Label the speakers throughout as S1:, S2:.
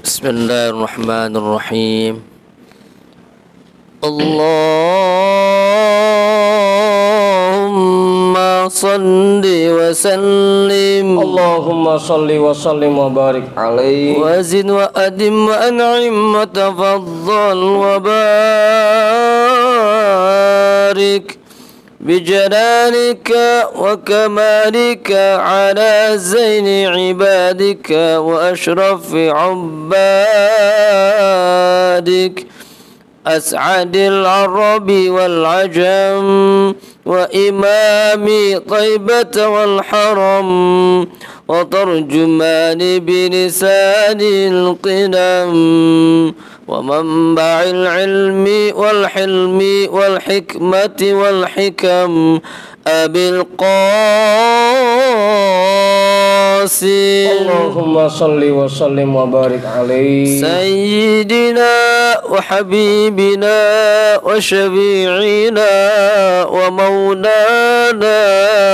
S1: Bismillahirrahmanirrahim. Allahumma salli wa sallim.
S2: Allahumma salli wa sallim wa barik alaihi.
S1: Wa zid wa adim wa an'im wa tafaddal wa barik بجلالك وكمالك على زين عبادك وأشرف عبادك أسعد العرب والعجم وإمام طيبة والحرم وترجمان بلسان القدم ومنبع العلم والحلم والحكمة والحكم أبي القاسم
S2: اللهم صل وسلم وبارك عليه
S1: سيدنا وحبيبنا وشفيعنا ومولانا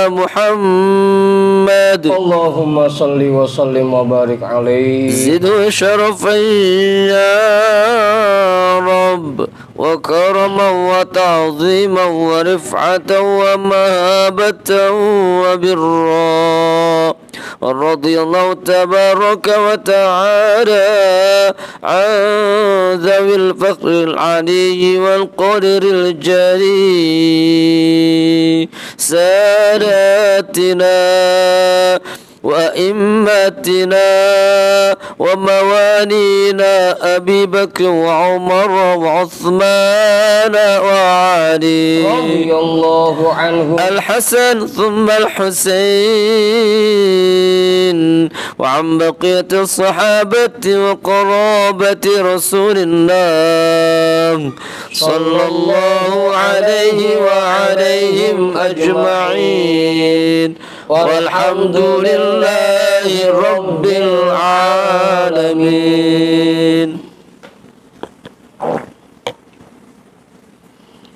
S1: محمد
S2: اللهم صل وسلم وبارك عليه
S1: زد شرفا يا رب وكرما وتعظيما ورفعة ومهابة وبرا رضي الله تبارك وتعالى عن ذوي الفخر العلي والقدر الجلي ساداتنا وأئمتنا وموالينا أبي بكر وعمر وعثمان وعلي
S2: رضي الله عنه
S1: الحسن ثم الحسين وعن بقية الصحابة وقرابة رسول الله صلى الله عليه وعليهم أجمعين والحمد لله رب العالمين.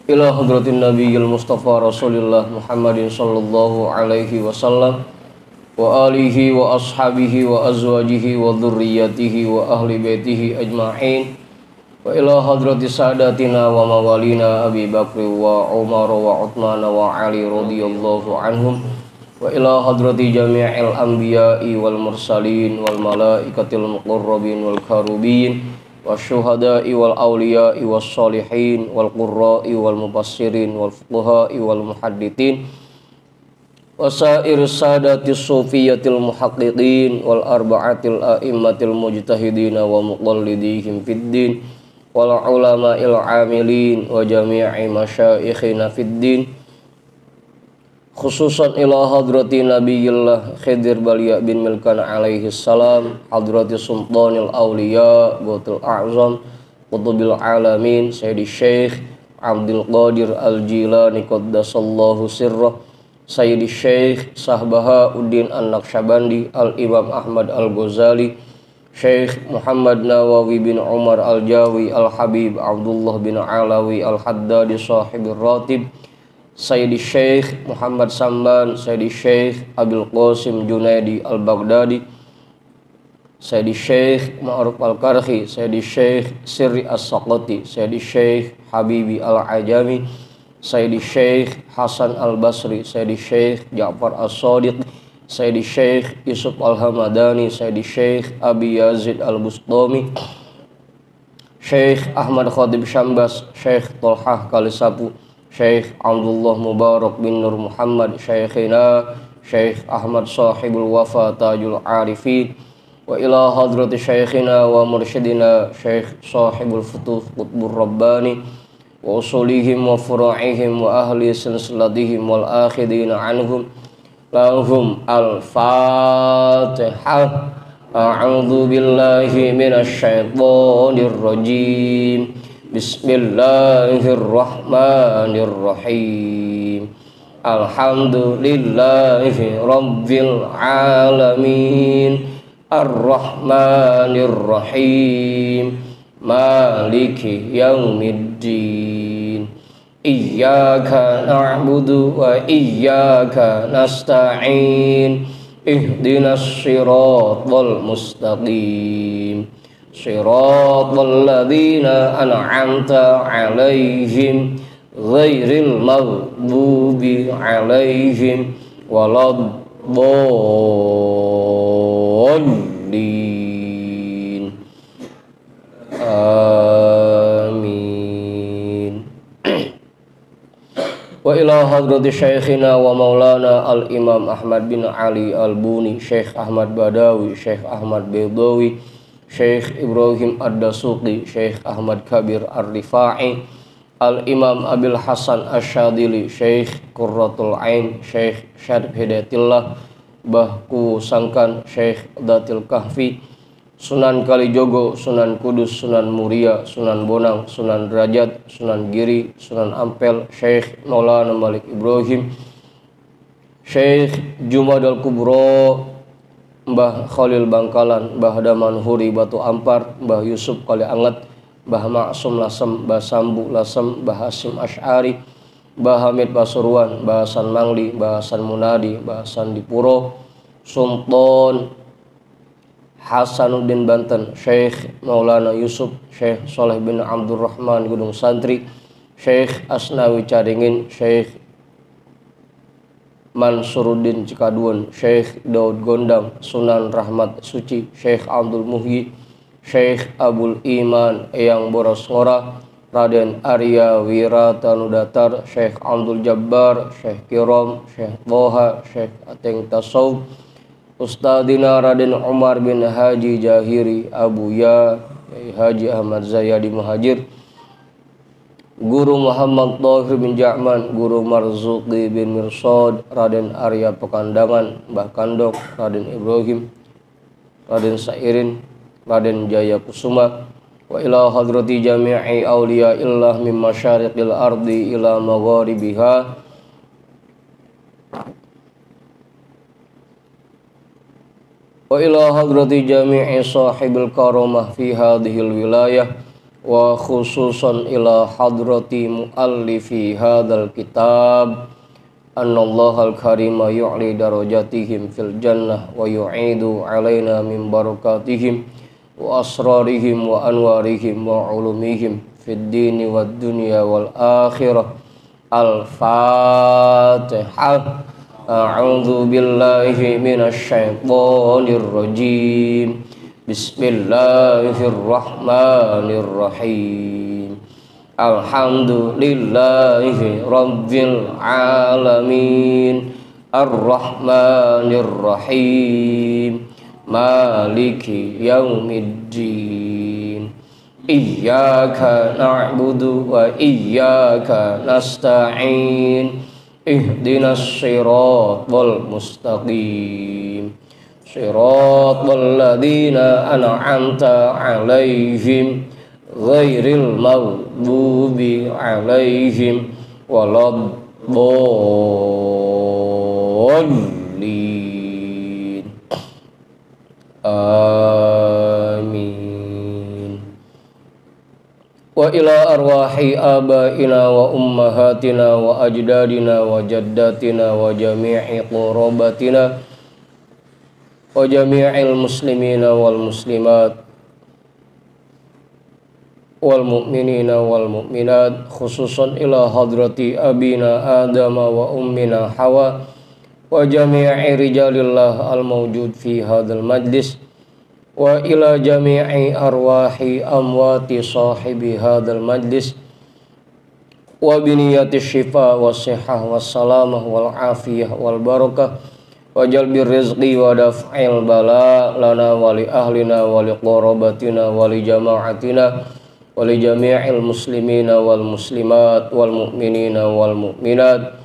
S2: Ila hadratin nabiyil mustafa rasulillah Muhammadin sallallahu alaihi wasallam wa alihi wa ashabihi wa azwajihi wa dhurriyyatihi wa ahli baitihi ajma'in wa ila hadrati sadatina wa mawalina Abi Bakri wa Umar wa Uthman wa Ali radhiyallahu anhum wa ila hadrati jami'il anbiya'i wal mursalin wal malaikatil muqarrabin wal karubin wasyuhada'i wal awliya'i was sholihin wal qurra'i wal mufassirin wal fuqaha'i wal muhaddithin wasair sadatis sufiyatil muhaqqiqin wal arba'atil a'immatil mujtahidin wa muqallidihim fid din wal ulama'il amilin wa jami'i masyaikhina fid din khususan ila hadrati nabiyillah Khidir Balia bin Milkan alaihi salam hadrati sultanil awliya Gautul A'zam Qutubil Alamin Sayyidi Syekh Abdul Qadir Al-Jilani Qaddasallahu Sirrah Sayyidi Syekh Sahbahauddin An-Naqsyabandi Al-Imam Ahmad Al-Ghazali Syekh Muhammad Nawawi bin Umar Al-Jawi Al-Habib Abdullah bin Alawi Al-Haddadi Sahibir Ratib Sayyidi Syekh Muhammad Samban Sayyidi Syekh Abil Qasim Junaidi Al-Baghdadi Sayyidi Syekh Ma'ruf Al-Karhi Sayyidi Syekh Sirri As-Saqati Sayyidi Syekh Habibi Al-Ajami Sayyidi Syekh Hasan Al-Basri Sayyidi Syekh Ja'far As-Sadiq Sayyidi Syekh Yusuf Al-Hamadani Sayyidi Syekh Abi Yazid Al-Bustami Syekh Ahmad Khatib Syambas Syekh Tolhah Kalisapu Syekh Abdullah Mubarak bin Nur Muhammad Syekhina Syekh Ahmad Sahibul Wafa Tajul Arifin wa ila hadrati Syekhina wa mursyidina Syekh Sahibul Futuh Qutbur Rabbani wa usulihim wa furu'ihim wa ahli silsilatihim wal akhidina anhum lahum al-Fatihah. A'udzu billahi minasy syaithanir rajim. Bismillahirrahmanirrahim. Alhamdulillahi rabbil alamin. Ar-Rahmanir-Rahim. Maliki yaumiddin. Iyyaka na'budu wa iyyaka nasta'in. Ihdinas siratal mustaqim. Shiratal ladzina an'amta 'alaihim ghairil maghdubi 'alaihim waladdallin. Amin. Wa ila hadrati syekhina wa maulana al-imam Ahmad bin Ali al-Buni, Syekh Ahmad Badawi, Syekh Ahmad Bedawi, Syekh Ibrahim Ad-Dasuqi, Syekh Ahmad Kabir Ar-Rifa'i, Al-Imam Abil Hasan Asyadili, Syekh Qurratul Ain, Syekh Syarif Hidayatillah, Bahku Sangkan, Syekh Datil Kahfi, Sunan Kalijogo, Sunan Kudus, Sunan Muria, Sunan Bonang, Sunan Derajat, Sunan Giri, Sunan Ampel, Syekh Maulana Malik Ibrahim, Syekh Jumadal Kubro, Mbah Khalil Bangkalan, Mbah Daman Huri Batu Ampar, Mbah Yusuf Kali Anget, Mbah Maksum Lasem, Mbah Sambu Lasem, Mbah Hasim Asy'ari, Mbah Hamid Pasuruan, Mbah Hasan Mangli, Mbah Hasan Munadi, Mbah Hasan Dipuro, Sultan Hasanuddin Banten, Syekh Maulana Yusuf, Syekh Soleh bin Abdurrahman Gunung Santri, Syekh Asnawi Caringin, Syekh Mansuruddin Cikaduan, Syekh Daud Gondang, Sunan Rahmat Suci, Syekh Abdul Muhyi, Syekh Abul Iman Eyang Boros Ngora, Raden Arya Wiratanudatar, Syekh Abdul Jabbar, Syekh Kirom, Syekh Toha, Syekh Ateng Tasawuf, Ustadina Raden Umar bin Haji Jahiri Abuya, Haji Ahmad Zayadi Muhajir, Guru Muhammad Tahir bin Ja'man, Guru Marzuki bin Mirsad, Raden Arya Pekandangan, Mbah Kandok, Raden Ibrahim, Raden Sairin, Raden Jaya Kusuma, wa ila hadrati jami'i awliya illah min masyariqil ardi ila magharibiha, wa ila hadrati jami'i sahibil karamah fi hadhil wilayah, wa khususan ila hadrati muallifi hadzal kitab annallahal karima yu'li darajatihim fil jannah wa yu'idu alaina min barakatihim wa asrarihim wa anwarihim wa ulumihim fid dini wad dunya wal akhirah. Al-Fatihah. A'udzu billahi minasy syaithanir rajim. Bismillahirrahmanirrahim. Alhamdulillahi rabbil alamin. Ar-Rahmanir-Rahim. Maliki yaumiddin. Iyyaka na'budu wa iyyaka nasta'in. Ihdinas siratal mustaqim. Shiratal ladzina an'amta 'alaihim ghairil maghdubi 'alaihim waladdallin. Amin. Wa ila arwahi abaina wa ummahatina wa ajdadina wa jaddatina wa jami'i qurabatina wa jami'il muslimina wal muslimat wal mu'minina wal mu'minat, khususan ila hadrati abina Adama wa ummina Hawa wa jami'i rijalillah al mawjud fi hadzal majlis, wa ila jami'i arwahi amwati sahibi hadzal majlis wa biniyati syifa was sihah was salamah wal afiyah wal barakah wa jalbir rizqi wa daf'il bala lana wa li ahlina wa li qarabatina wa li jama'atina wa li jami'il muslimina wal muslimat wal mu'minina wal mu'minat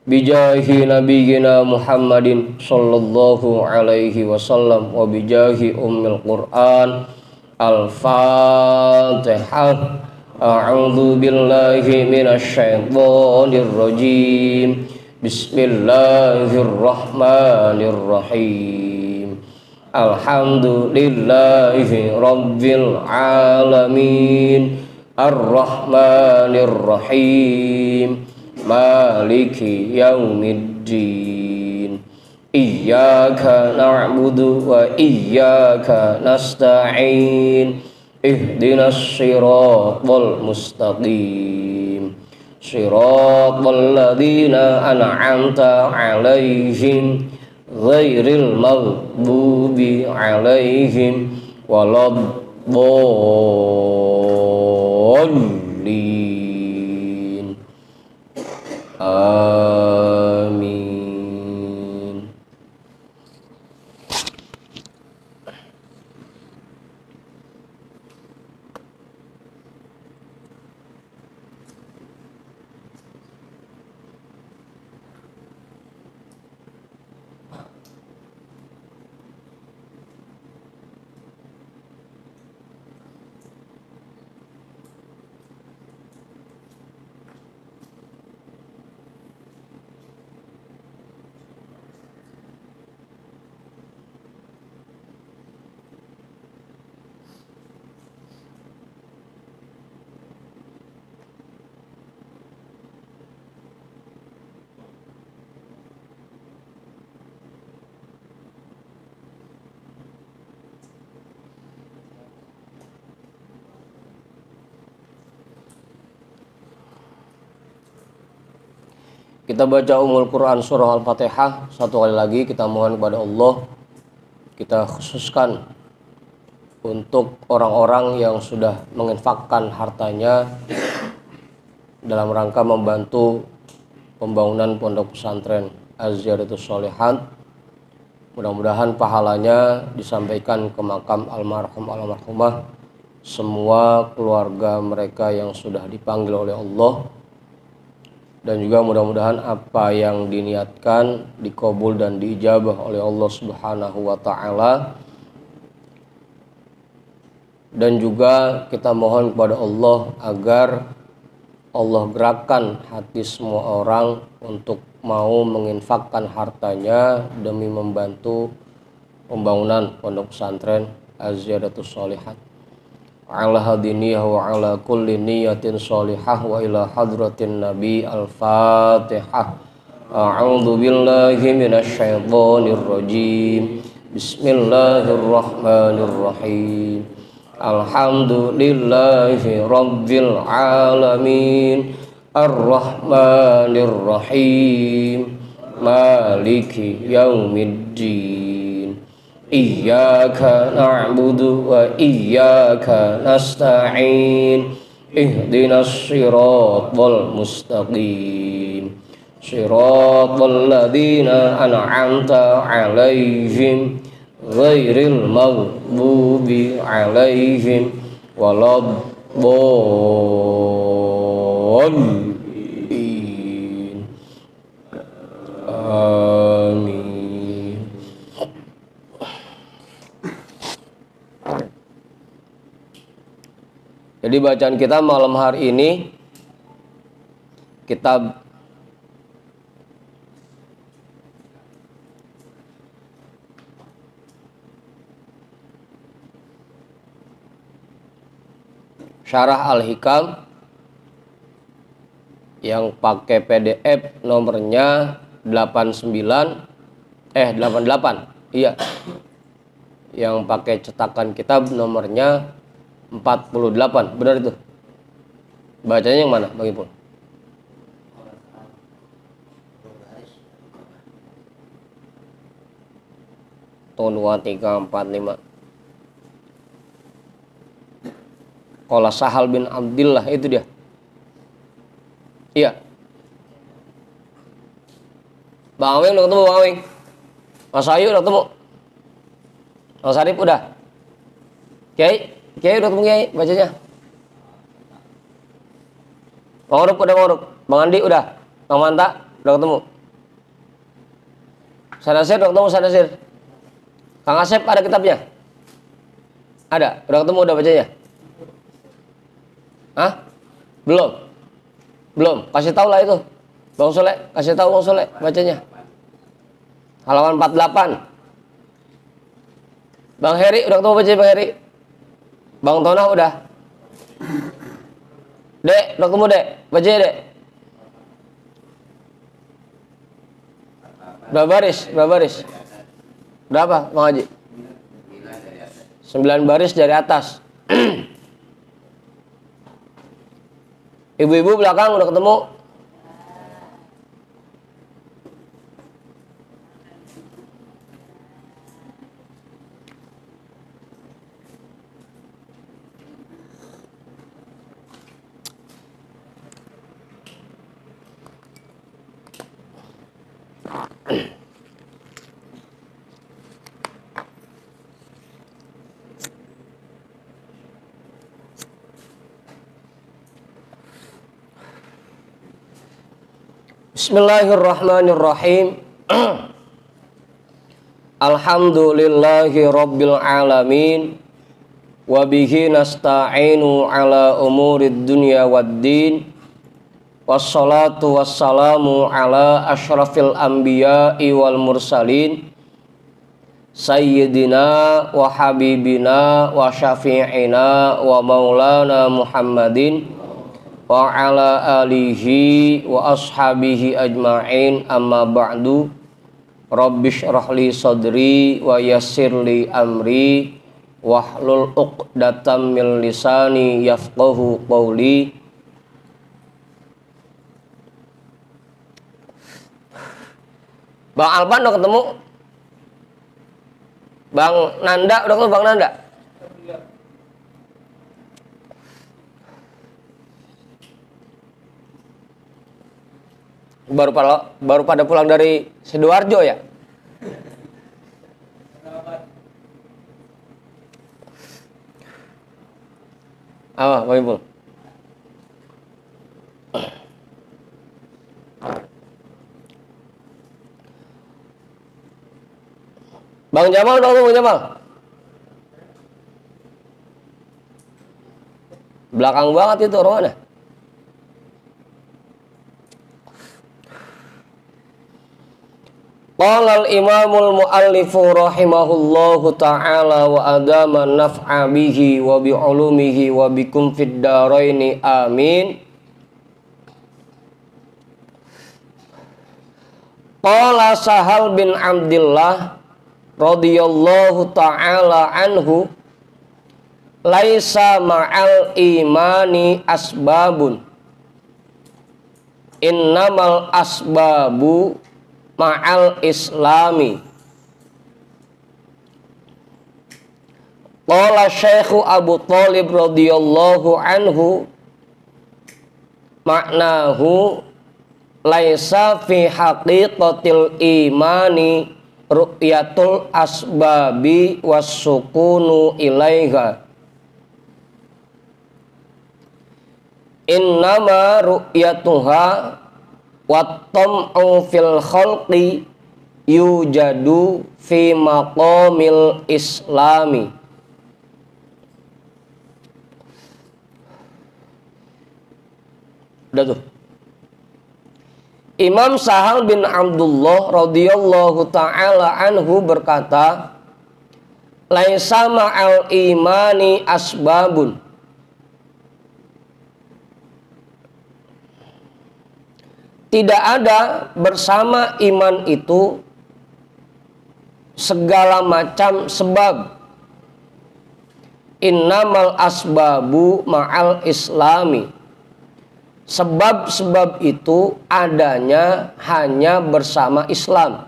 S2: bijahi nabiyyina Muhammadin sallallahu alaihi wasallam wa bijahi ummil Qur'an. Al-Fatihah. A'udzu billahi minasy syaithanir rajim. Bismillahirrahmanirrahim. Alhamdulillahi rabbil alamin. Ar-Rahmanir-Rahim. Maliki yaumiddin. Iyyaka na'budu wa iyyaka nasta'in. Ihdinas siratal mustaqim. Siratal ladzina an'amta 'alaihim ghairil maghdubi alaihim waladdallin. Amin. Kita baca Ummul Quran surah Al-Fatihah satu kali lagi. Kita mohon kepada Allah, kita khususkan untuk orang-orang yang sudah menginfakkan hartanya dalam rangka membantu pembangunan pondok pesantren Az-Ziyadatus Shalihat. Mudah-mudahan pahalanya disampaikan ke makam almarhum almarhumah, semua keluarga mereka yang sudah dipanggil oleh Allah, dan juga mudah-mudahan apa yang diniatkan dikabul dan diijabah oleh Allah Subhanahu wa taala. Dan juga kita mohon kepada Allah agar Allah gerakkan hati semua orang untuk mau menginfakkan hartanya demi membantu pembangunan pondok pesantren Az-Ziyadatus Shalihat. Ala hadiniyah wa ala kulli niyatin sholihah wa ila hadratin nabi. Al-Fatihah. A'udzu billahi minasyaitonir rajim. Bismillahirrahmanirrahim. Alhamdulillahi rabbil alamin. Ar-Rahmanir Rahim. Maliki yaumiddin. Iyyaka na'budu wa iyyaka nasta'in. Ihdinas siratal mustaqim. Siratal ladzina an'amta 'alaihim ghairil maghdubi 'alaihim waladdallin. Amin. Jadi bacaan kita malam hari ini kitab Syarah Al-Hikam yang pakai PDF nomornya 88. Iya. Yang pakai cetakan kitab nomornya 48. Benar itu? Bacanya yang mana, Bang Ipul? Tuh 2, 3, 4, 5. Qala Sahal bin Abdillah, itu dia. Iya. Bang Awing udah ketemu, Bang Awing? Mas Ayu udah ketemu? Mas Sarip udah? Kiai udah ketemu Kiai bacanya? Bang Oruk udah, Bang Oruk? Bang Andi udah? Bang Manta udah ketemu? Sanasir udah ketemu, Sanasir? Kang Asep ada kitabnya? Ada? Udah ketemu, udah bacanya? Hah? Belum? Kasih tahu lah itu. Bang Soleh, kasih tahu Bang Soleh bacanya. Halaman 48. Bang Heri udah ketemu baca, Bang Heri? Bang Tonah udah? Dek, udah ketemu Dek? Baca Dek. Berapa baris? Berapa baris? Berapa, Bang Haji? 9 baris dari atas. Ibu-ibu belakang udah ketemu? Bismillahirrahmanirrahim. Alhamdulillahi rabbil alamin. Wabihi nasta'inu ala umurid dunya waddin. Wassalatu wassalamu ala ashrafil anbiya'i wal mursalin. Sayyidina wa habibina wa syafi'ina wa maulana Muhammadin wa ala alihi wa ashabihi ajma'in, amma ba'du. Rabbish rahli sadri wa yassirli amri wahlul uqdatam min lisani yafqahu qawli. Bang Alban udah ketemu? Bang Nanda udah ketemu? Bang Nanda? Baru pada pulang dari Sidoarjo ya? Apa, Bang Ipul? Bang Jamal udah ketemu, Jamal? Belakang banget itu orangnya. Qala al-imamul muallifu rahimahullahu ta'ala wa adama naf'a bihi wa bi'ulumihi wa bikum fid daraini amin. Qala Sahal bin Abdillah radhiyallahu ta'ala anhu, laisa ma'al imani asbabun, innamal asbabu ma'al islami. Qala Syekhu Abu Thalib radhiyallahu anhu, maknahu laisa fi haqiqatil imani ru'yatul asbabi wassukunu ilaiha, innama ru'yatuha wattam'u fil khalqi yujadu fi maqamil islami. Udah tuh. Imam Sahal bin Abdullah radhiyallahu ta'ala anhu berkata, laisa ma'al imani asbabun, tidak ada bersama iman itu segala macam sebab. Innamal asbabu ma'al islami, sebab-sebab itu adanya hanya bersama Islam.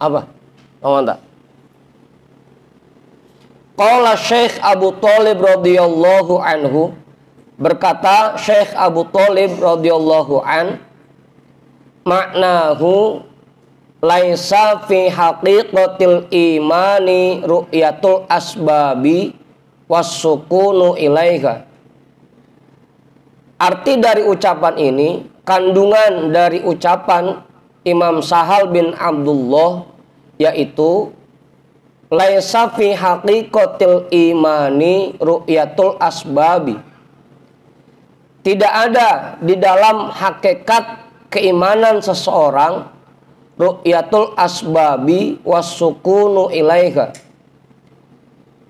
S2: Apa? Mantap. Qala Syekh Abu Thalib radhiyallahu anhu, berkata Syekh Abu Thalib radhiyallahu an, maknahu laisa fi haqiqatil imani ru'yatul asbabi wassukunu ilaiha. Arti dari ucapan ini, kandungan dari ucapan Imam Sahal bin Abdullah, yaitu laisa fi haqiqatil imani ru'yatul asbabi, tidak ada di dalam hakikat keimanan seseorang ru'yatul asbabi wassukunu ilaiha,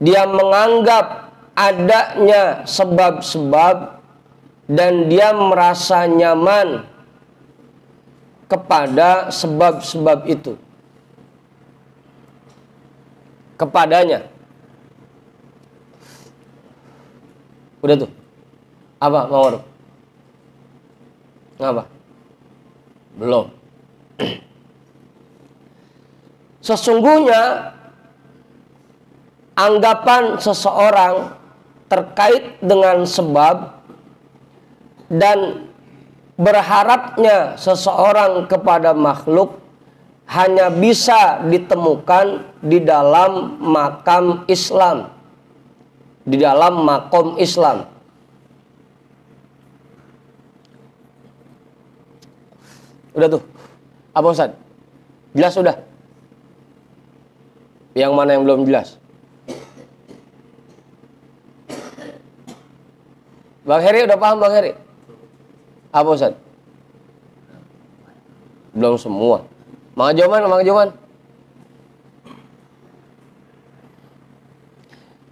S2: dia menganggap adanya sebab-sebab dan dia merasa nyaman kepada sebab-sebab itu kepadanya. Udah tuh. Apa Mawar? Ngapa? Belum. Sesungguhnya anggapan seseorang terkait dengan sebab dan berharapnya seseorang kepada makhluk hanya bisa ditemukan di dalam makam Islam, di dalam makom Islam. Udah tuh. Apa Ustaz? Jelas sudah? Yang mana yang belum jelas? Bang Heri udah paham Bang Heri? Apa Ustaz? Belum semua. Mang Joman.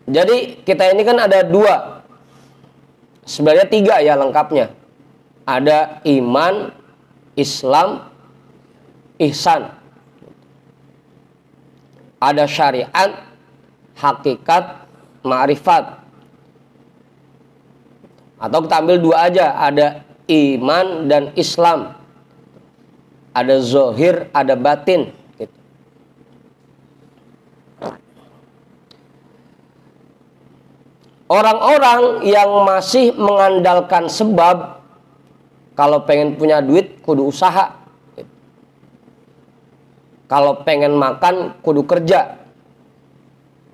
S2: Jadi kita ini kan ada dua. Sebenarnya tiga ya lengkapnya. Ada iman, Islam, ihsan. Ada syariat, hakikat, ma'rifat. Atau kita ambil dua aja, ada iman dan Islam. Ada zohir, ada batin. Gitu. Orang-orang yang masih mengandalkan sebab, kalau pengen punya duit, kudu usaha. Gitu. Kalau pengen makan, kudu kerja.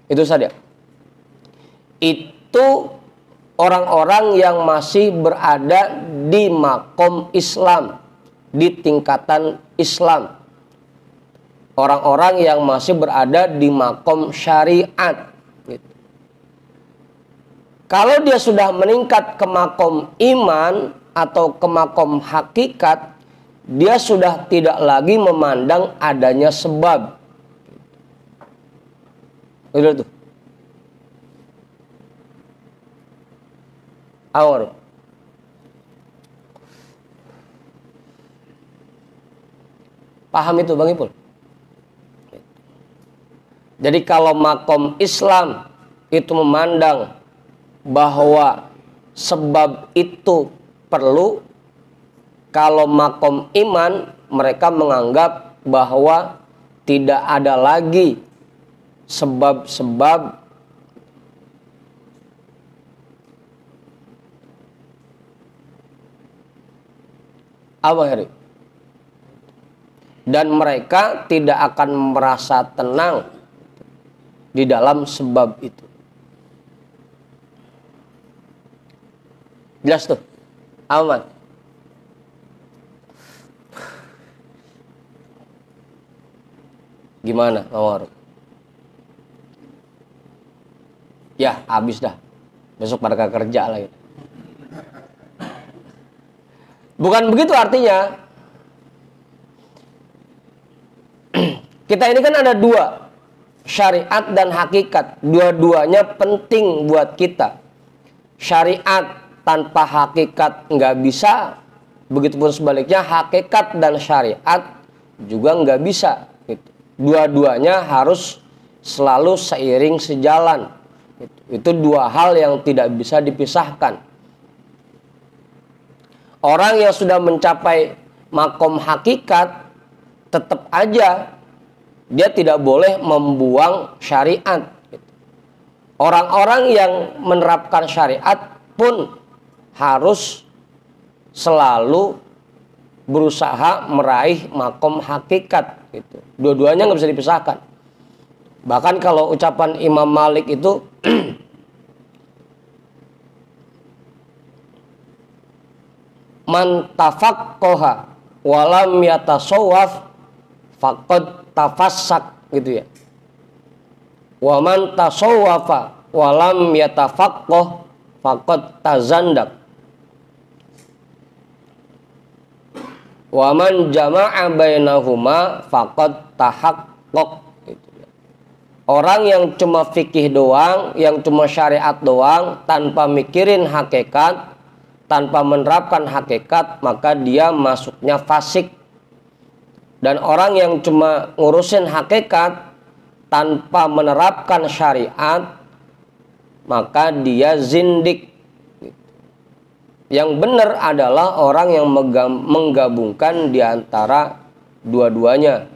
S2: Itu saja. Itu orang-orang yang masih berada di makom Islam, di tingkatan Islam. Orang-orang yang masih berada di makom syariat. Gitu. Kalau dia sudah meningkat ke makom iman atau ke makom hakikat, dia sudah tidak lagi memandang adanya sebab. Itu tuh. Awal. Paham itu Bang Ipul? Jadi kalau makom Islam itu memandang bahwa sebab itu perlu, kalau makom iman mereka menganggap bahwa tidak ada lagi sebab-sebab apa Heri? Dan mereka tidak akan merasa tenang di dalam sebab itu. Jelas tuh? Aman. Gimana, Mawar? Ya, habis dah. Besok pada kerja lagi. Bukan begitu artinya. Kita ini kan ada dua, syariat dan hakikat. Dua-duanya penting buat kita. Syariat tanpa hakikat nggak bisa. Begitupun sebaliknya, hakikat dan syariat juga nggak bisa. Dua-duanya harus selalu seiring sejalan. Itu dua hal yang tidak bisa dipisahkan. Orang yang sudah mencapai makom hakikat, tetap aja dia tidak boleh membuang syariat. Orang-orang yang menerapkan syariat pun harus selalu berusaha meraih makom hakikat. Gitu. Dua-duanya nggak bisa dipisahkan. Bahkan kalau ucapan Imam Malik itu man tafaqqaha walam yatasawwaf faqad tafassak gitu ya. Wa man tasawwafa walam yatafaqqah faqad tazandak. Wa man jama'a bainahuma faqad tahaqqaq gitu ya. Orang yang cuma fikih doang, yang cuma syariat doang tanpa mikirin hakikat, tanpa menerapkan hakikat, maka dia masuknya fasik. Dan orang yang cuma ngurusin hakikat tanpa menerapkan syariat, maka dia zindik. Yang benar adalah orang yang menggabungkan di antara dua-duanya,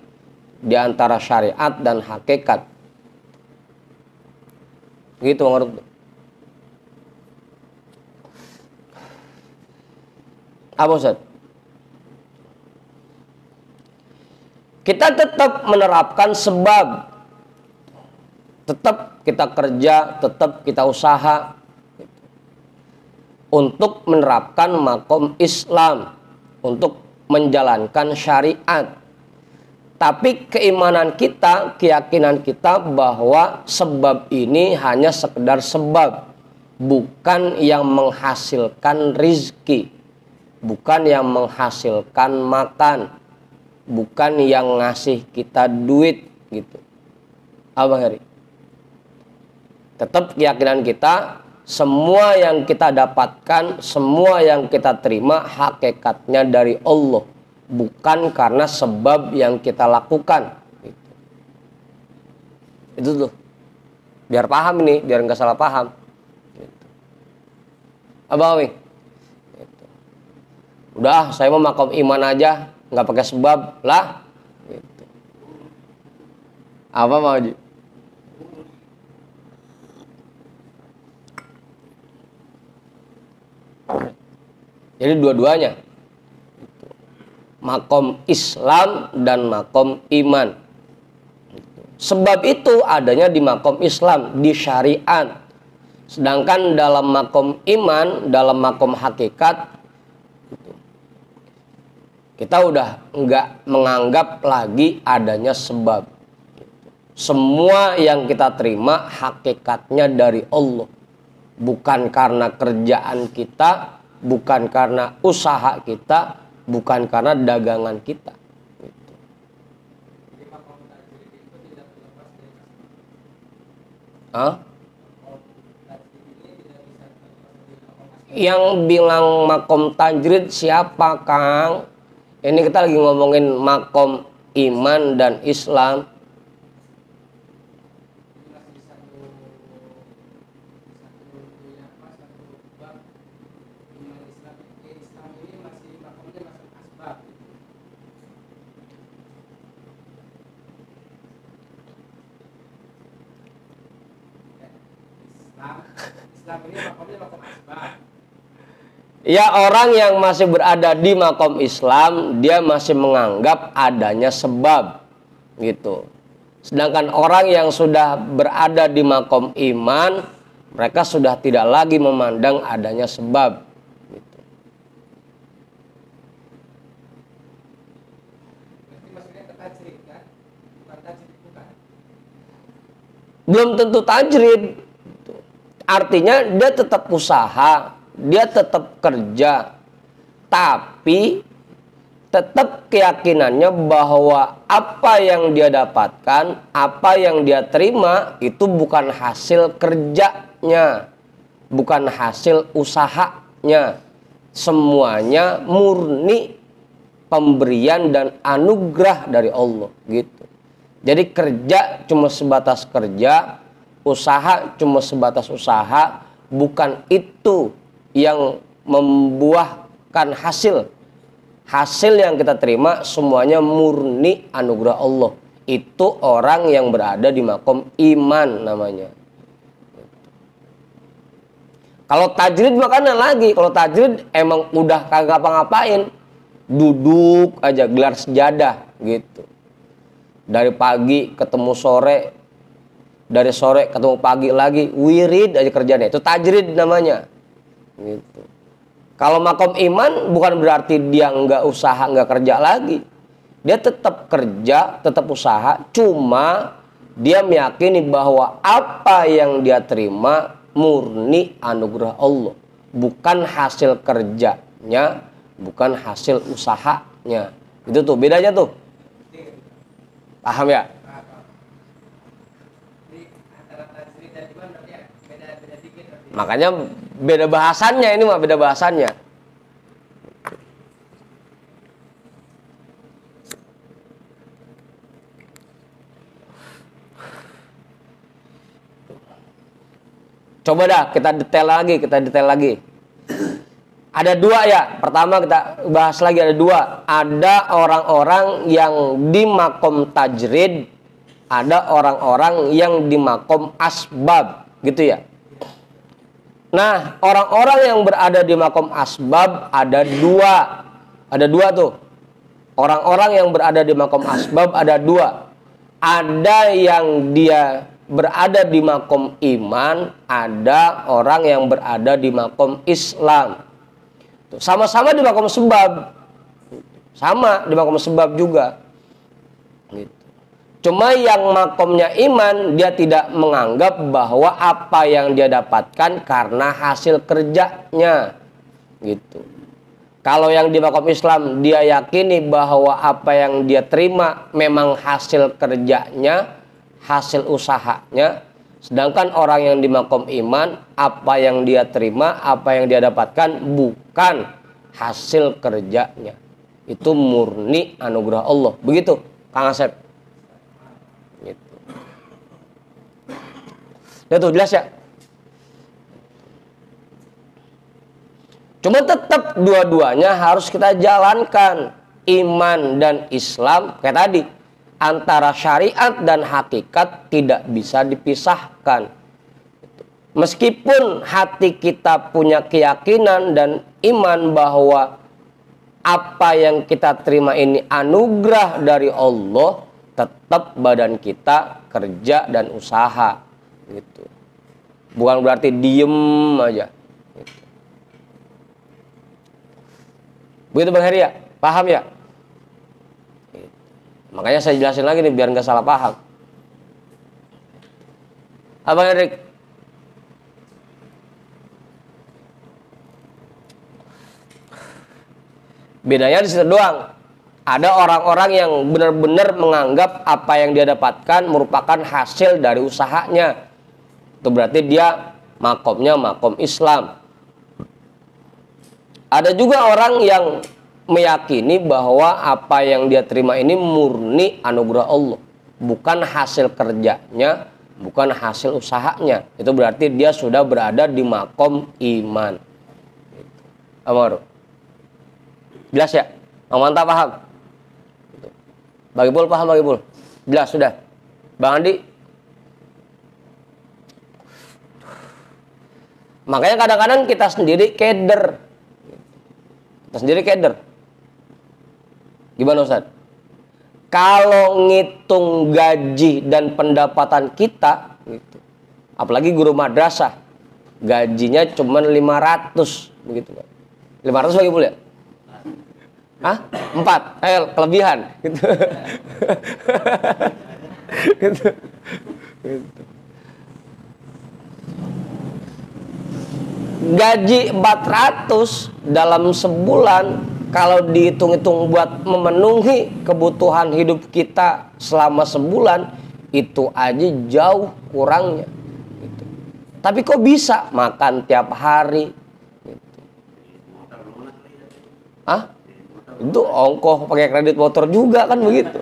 S2: di antara syariat dan hakikat. Gitu menurut. Apa Ustaz? Kita tetap menerapkan sebab, tetap kita kerja, tetap kita usaha untuk menerapkan makom Islam, untuk menjalankan syariat. Tapi keimanan kita, keyakinan kita bahwa sebab ini hanya sekedar sebab, bukan yang menghasilkan rizki, bukan yang menghasilkan makan, bukan yang ngasih kita duit gitu. Abang Heri, tetap keyakinan kita, semua yang kita dapatkan, semua yang kita terima hakikatnya dari Allah, bukan karena sebab yang kita lakukan gitu. Itu tuh, biar paham ini, biar nggak salah paham gitu. Abang Awi gitu. Udah, saya mau makom iman aja, nggak pakai sebab lah gitu. Apa mau Ji? Jadi dua-duanya gitu. Makom Islam dan makom iman. Sebab itu adanya di makom Islam, di syariat. Sedangkan dalam makom iman, dalam makom hakikat, kita udah nggak menganggap lagi adanya sebab. Semua yang kita terima hakikatnya dari Allah, bukan karena kerjaan kita, bukan karena usaha kita, bukan karena dagangan kita. Hah? Yang bilang makom tajrid siapa, Kang? Ini kita lagi ngomongin makom iman dan Islam. Ya, orang yang masih berada di makom Islam, dia masih menganggap adanya sebab gitu. Sedangkan orang yang sudah berada di makom iman, mereka sudah tidak lagi memandang adanya sebab gitu. Belum tentu tajrid. Artinya dia tetap usaha, dia tetap kerja, tapi tetap keyakinannya bahwa apa yang dia dapatkan, apa yang dia terima itu bukan hasil kerjanya, bukan hasil usahanya. Semuanya murni pemberian dan anugerah dari Allah gitu. Jadi kerja cuma sebatas kerja, usaha cuma sebatas usaha, bukan itu yang membuahkan hasil. Hasil yang kita terima semuanya murni anugerah Allah. Itu orang yang berada di makom iman namanya. Kalau tajrid makanya lagi, kalau tajrid emang udah kagak ngapa-ngapain, duduk aja gelar sejadah gitu. Dari pagi ketemu sore, dari sore ketemu pagi lagi, wirid aja kerjanya. Itu tajrid namanya. Gitu. Kalau makom iman bukan berarti dia nggak usaha, nggak kerja lagi. Dia tetap kerja, tetap usaha. Cuma dia meyakini bahwa apa yang dia terima murni anugerah Allah, bukan hasil kerjanya, bukan hasil usahanya. Itu tuh bedanya tuh. Paham ya? Makanya beda bahasannya ini mah, beda bahasannya. Coba dah kita detail lagi. Ada dua ya. Pertama kita bahas lagi ada dua. Ada orang-orang yang di makom tajrid, ada orang-orang yang di makom asbab, gitu ya. Nah, orang-orang yang berada di makom asbab ada dua. Ada dua tuh. Orang-orang yang berada di makom asbab ada dua. Ada yang dia berada di makom iman, ada orang yang berada di makom Islam. Sama-sama di makom sebab. Sama di makom sebab juga. Gitu. Cuma yang makomnya iman, dia tidak menganggap bahwa apa yang dia dapatkan karena hasil kerjanya. Gitu. Kalau yang di makom Islam, dia yakini bahwa apa yang dia terima memang hasil kerjanya, hasil usahanya. Sedangkan orang yang di makom iman, apa yang dia terima, apa yang dia dapatkan bukan hasil kerjanya. Itu murni anugerah Allah. Begitu, Kang Asep. Gitu. Ya tuh jelas ya. Cuma tetap dua-duanya harus kita jalankan. Iman dan Islam kayak tadi, antara syariat dan hakikat tidak bisa dipisahkan. Meskipun hati kita punya keyakinan dan iman bahwa apa yang kita terima ini anugerah dari Allah, tetap badan kita kerja dan usaha. Gitu. Bukan berarti diem aja. Gitu. Begitu Bang Heri ya? Paham ya? Makanya saya jelasin lagi nih biar nggak salah paham. Abang Erik. Bedanya di situ doang. Ada orang-orang yang benar-benar menganggap apa yang dia dapatkan merupakan hasil dari usahanya. Itu berarti dia makomnya makom Islam. Ada juga orang yang meyakini bahwa apa yang dia terima ini murni anugerah Allah, bukan hasil kerjanya, bukan hasil usahanya. Itu berarti dia sudah berada di makom iman. Amar, jelas ya? Mantap paham? Bagi Pul paham bagi Pul? Jelas sudah. Bang Andi? Makanya kadang-kadang kita sendiri keder. Gimana Ustaz? Kalau ngitung gaji dan pendapatan kita gitu, apalagi guru madrasah, gajinya cuma 500 begitu kan. 500 bagi boleh? Hah? 4. Kelebihan gitu. Gitu. Gitu. Gaji 400 dalam sebulan kalau dihitung-hitung buat memenuhi kebutuhan hidup kita selama sebulan, itu aja jauh kurangnya. Gitu. Tapi kok bisa makan tiap hari? Gitu. Ah, itu ongkoh pakai kredit motor juga kan begitu.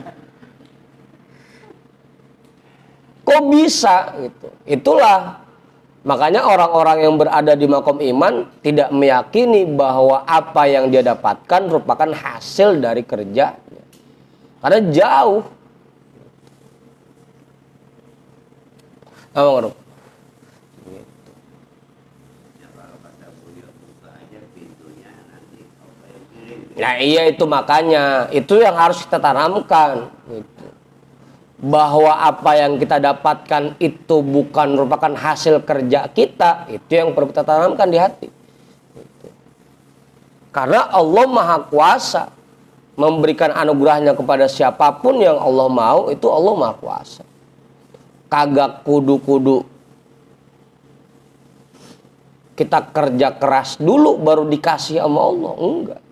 S2: Kok bisa? Gitu. Itulah. Makanya orang-orang yang berada di makom iman tidak meyakini bahwa apa yang dia dapatkan merupakan hasil dari kerjanya. Karena jauh. Abang Aruf. Nah iya itu makanya. Itu yang harus kita tanamkan. Gitu. Bahwa apa yang kita dapatkan itu bukan merupakan hasil kerja kita, itu yang perlu kita tanamkan di hati. Karena Allah Maha Kuasa memberikan anugerahnya kepada siapapun yang Allah mau, itu Allah Maha Kuasa. Kagak kudu-kudu kita kerja keras dulu baru dikasih sama Allah, enggak.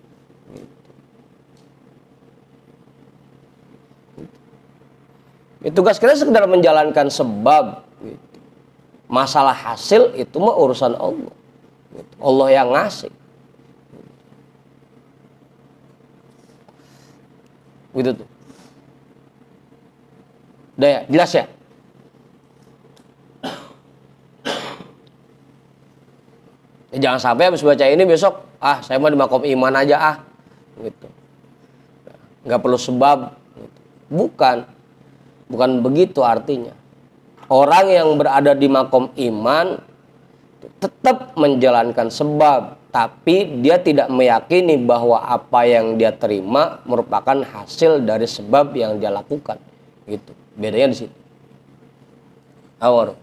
S2: Tugas kita sekedar menjalankan sebab. Gitu. Masalah hasil itu mah urusan Allah. Gitu. Allah yang ngasih. Gitu tuh. Udah ya, jelas ya? Jangan sampai habis baca ini besok, saya mau di makom iman aja gitu. Nggak perlu sebab. Gitu. Bukan begitu artinya. Orang yang berada di makom iman tetap menjalankan sebab, tapi dia tidak meyakini bahwa apa yang dia terima merupakan hasil dari sebab yang dia lakukan. Gitu. Bedanya di situ. Awal.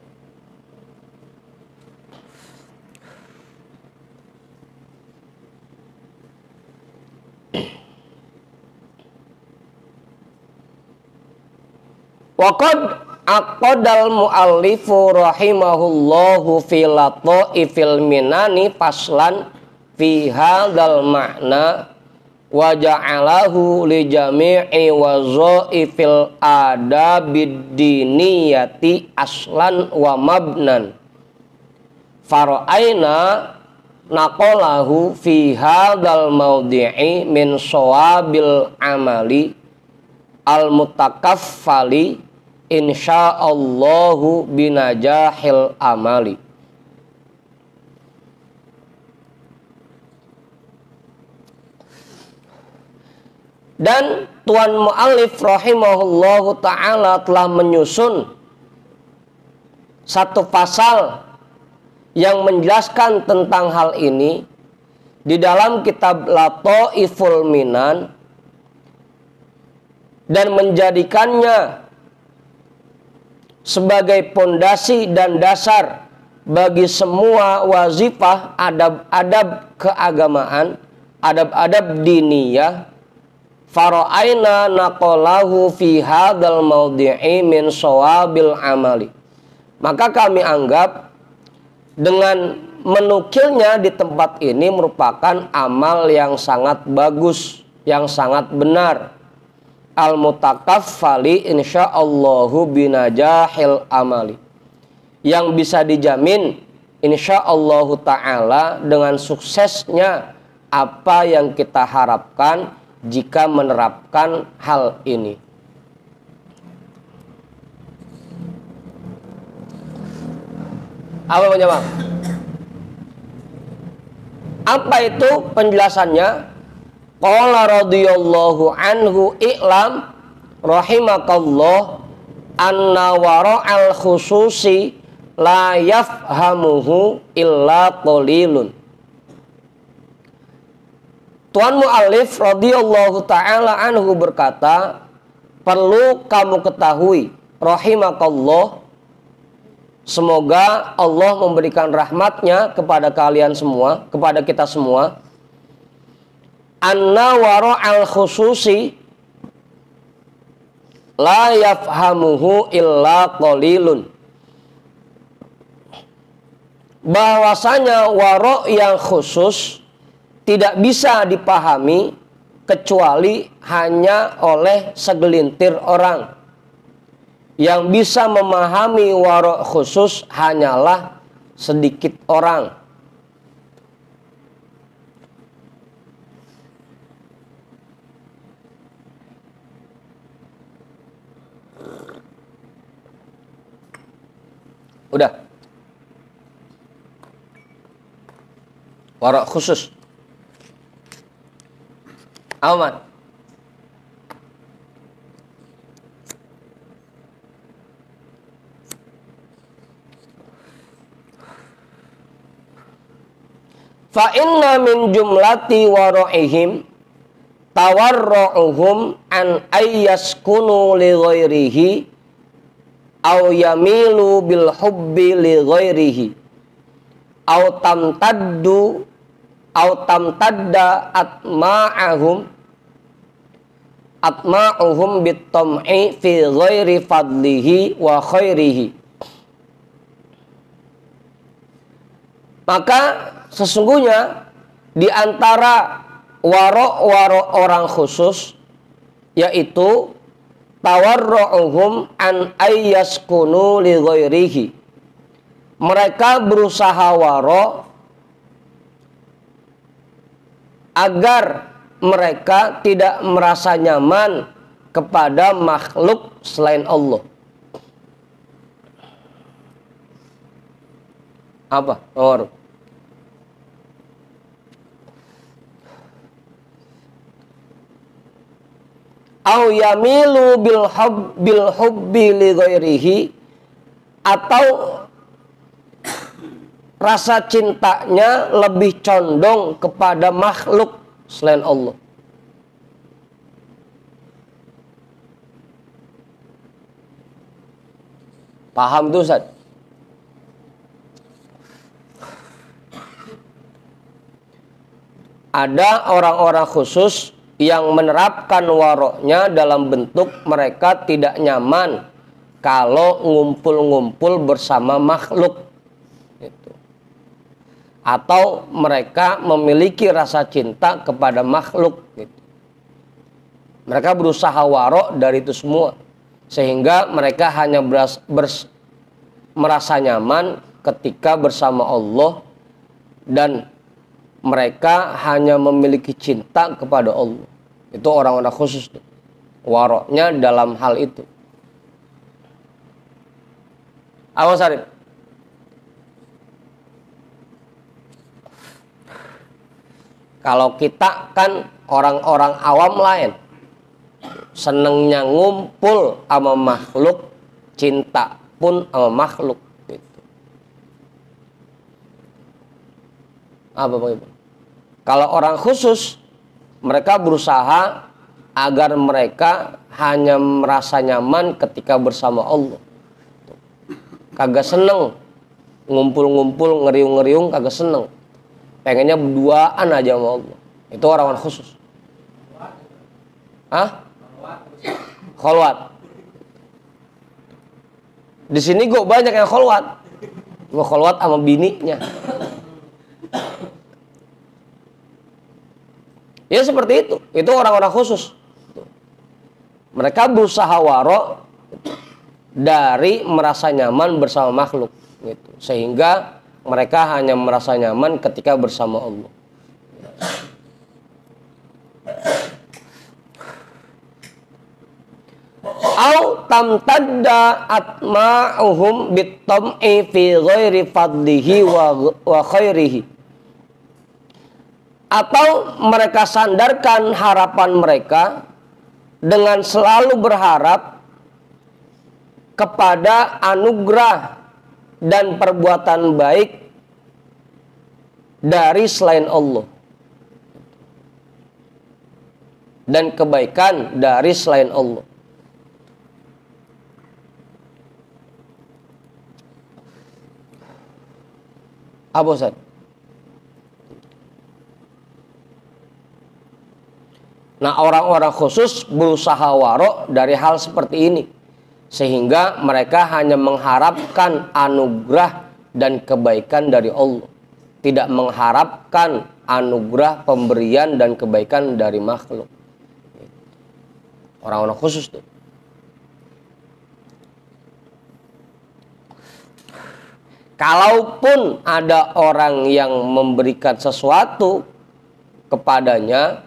S2: Waqad aqadal muallifu rahimahullahu fi lataifil minani faslan fi hadzal ma'na wa ja'alahu li jami'i wazaifil adabid diniyati aslan wa mabnan fara'aina naqalahu fi hadzal mawdi'i min shawabil amali al mutakaffali insyaallahu binajahil amali. Dan Tuan Mu'allif rahimahullahu ta'ala telah menyusun satu pasal yang menjelaskan tentang hal ini di dalam kitab Lataiful Minan dan menjadikannya sebagai pondasi dan dasar bagi semua wazifah adab-adab keagamaan, adab-adab diniyah. Fara'aina naqalahu fi hadzal mawdi'i min shawabil amali. Maka kami anggap dengan menukilnya di tempat ini merupakan amal yang sangat bagus, yang sangat benar. Al-mutakaffali insyaallahu binajahil amali, yang bisa dijamin insyaallahu ta'ala dengan suksesnya apa yang kita harapkan jika menerapkan hal ini. Apa penjawab? Apa itu penjelasannya? Qala radhiyallahu anhu i'lam rahimakallah anna wara'al khususi la yafhamuhu illa qalilun. Tuan Mu'allif radhiyallahu ta'ala anhu berkata, perlu kamu ketahui rahimakallah, semoga Allah memberikan rahmatnya kepada kalian semua, kepada kita semua, anna wara'al khususi la yafhamuhu illa qalilun, bahwasanya wara' yang khusus tidak bisa dipahami kecuali hanya oleh segelintir orang. Yang bisa memahami wara' khusus hanyalah sedikit orang. Udah. Wara' khusus. Aman. Fa inna min jumlati wara'ihim tawarru'uhum an ayyaskunu li ghairihi aw yamilu bil hubbi li ghairihi aw tamtadda atma'uhum bit-tam'i fi ghairi fadlihi wa khairihi. Maka sesungguhnya di antara waro' orang khusus yaitu tawarru'uhum an ayyaskunu li ghairihi. Mereka berusaha waro' agar mereka tidak merasa nyaman kepada makhluk selain Allah. Apa? Nomor. au yamilu bil hubbi li ghairihi, atau rasa cintanya lebih condong kepada makhluk selain Allah. Paham tuh Ustaz? Ada orang-orang khusus yang menerapkan waroknya dalam bentuk mereka tidak nyaman kalau ngumpul-ngumpul bersama makhluk. Gitu. Atau mereka memiliki rasa cinta kepada makhluk. Gitu. Mereka berusaha warok dari itu semua. Sehingga mereka hanya merasa nyaman ketika bersama Allah, dan mereka hanya memiliki cinta kepada Allah. Itu orang-orang khusus. Waroknya dalam hal itu. Apa Sarif? Kalau kita kan orang-orang awam lain, senengnya ngumpul sama makhluk, cinta pun sama makhluk. Gitu. Apa Bang Ibu? Kalau orang khusus, mereka berusaha agar mereka hanya merasa nyaman ketika bersama Allah. Kagak seneng ngumpul-ngumpul, ngeriung-ngeriung, kagak seneng. Pengennya berduaan aja sama Allah. Itu orang-orang khusus. Hah? Kholwat. Di sini gue banyak yang kholwat. Gue kholwat sama bininya. Ya seperti itu. Itu orang-orang khusus. Mereka berusaha warok dari merasa nyaman bersama makhluk. Gitu. Sehingga mereka hanya merasa nyaman ketika bersama Allah. Au tamtadda atma'uhum bitam'i fi ghairi fadlihi wa khairihi. Atau mereka sandarkan harapan mereka dengan selalu berharap kepada anugerah dan perbuatan baik dari selain Allah, dan kebaikan dari selain Allah. Apa Ustaz? Nah, orang-orang khusus berusaha warok dari hal seperti ini, sehingga mereka hanya mengharapkan anugerah dan kebaikan dari Allah, tidak mengharapkan anugerah, pemberian dan kebaikan dari makhluk. Orang-orang khusus tuh. Kalaupun ada orang yang memberikan sesuatu kepadanya,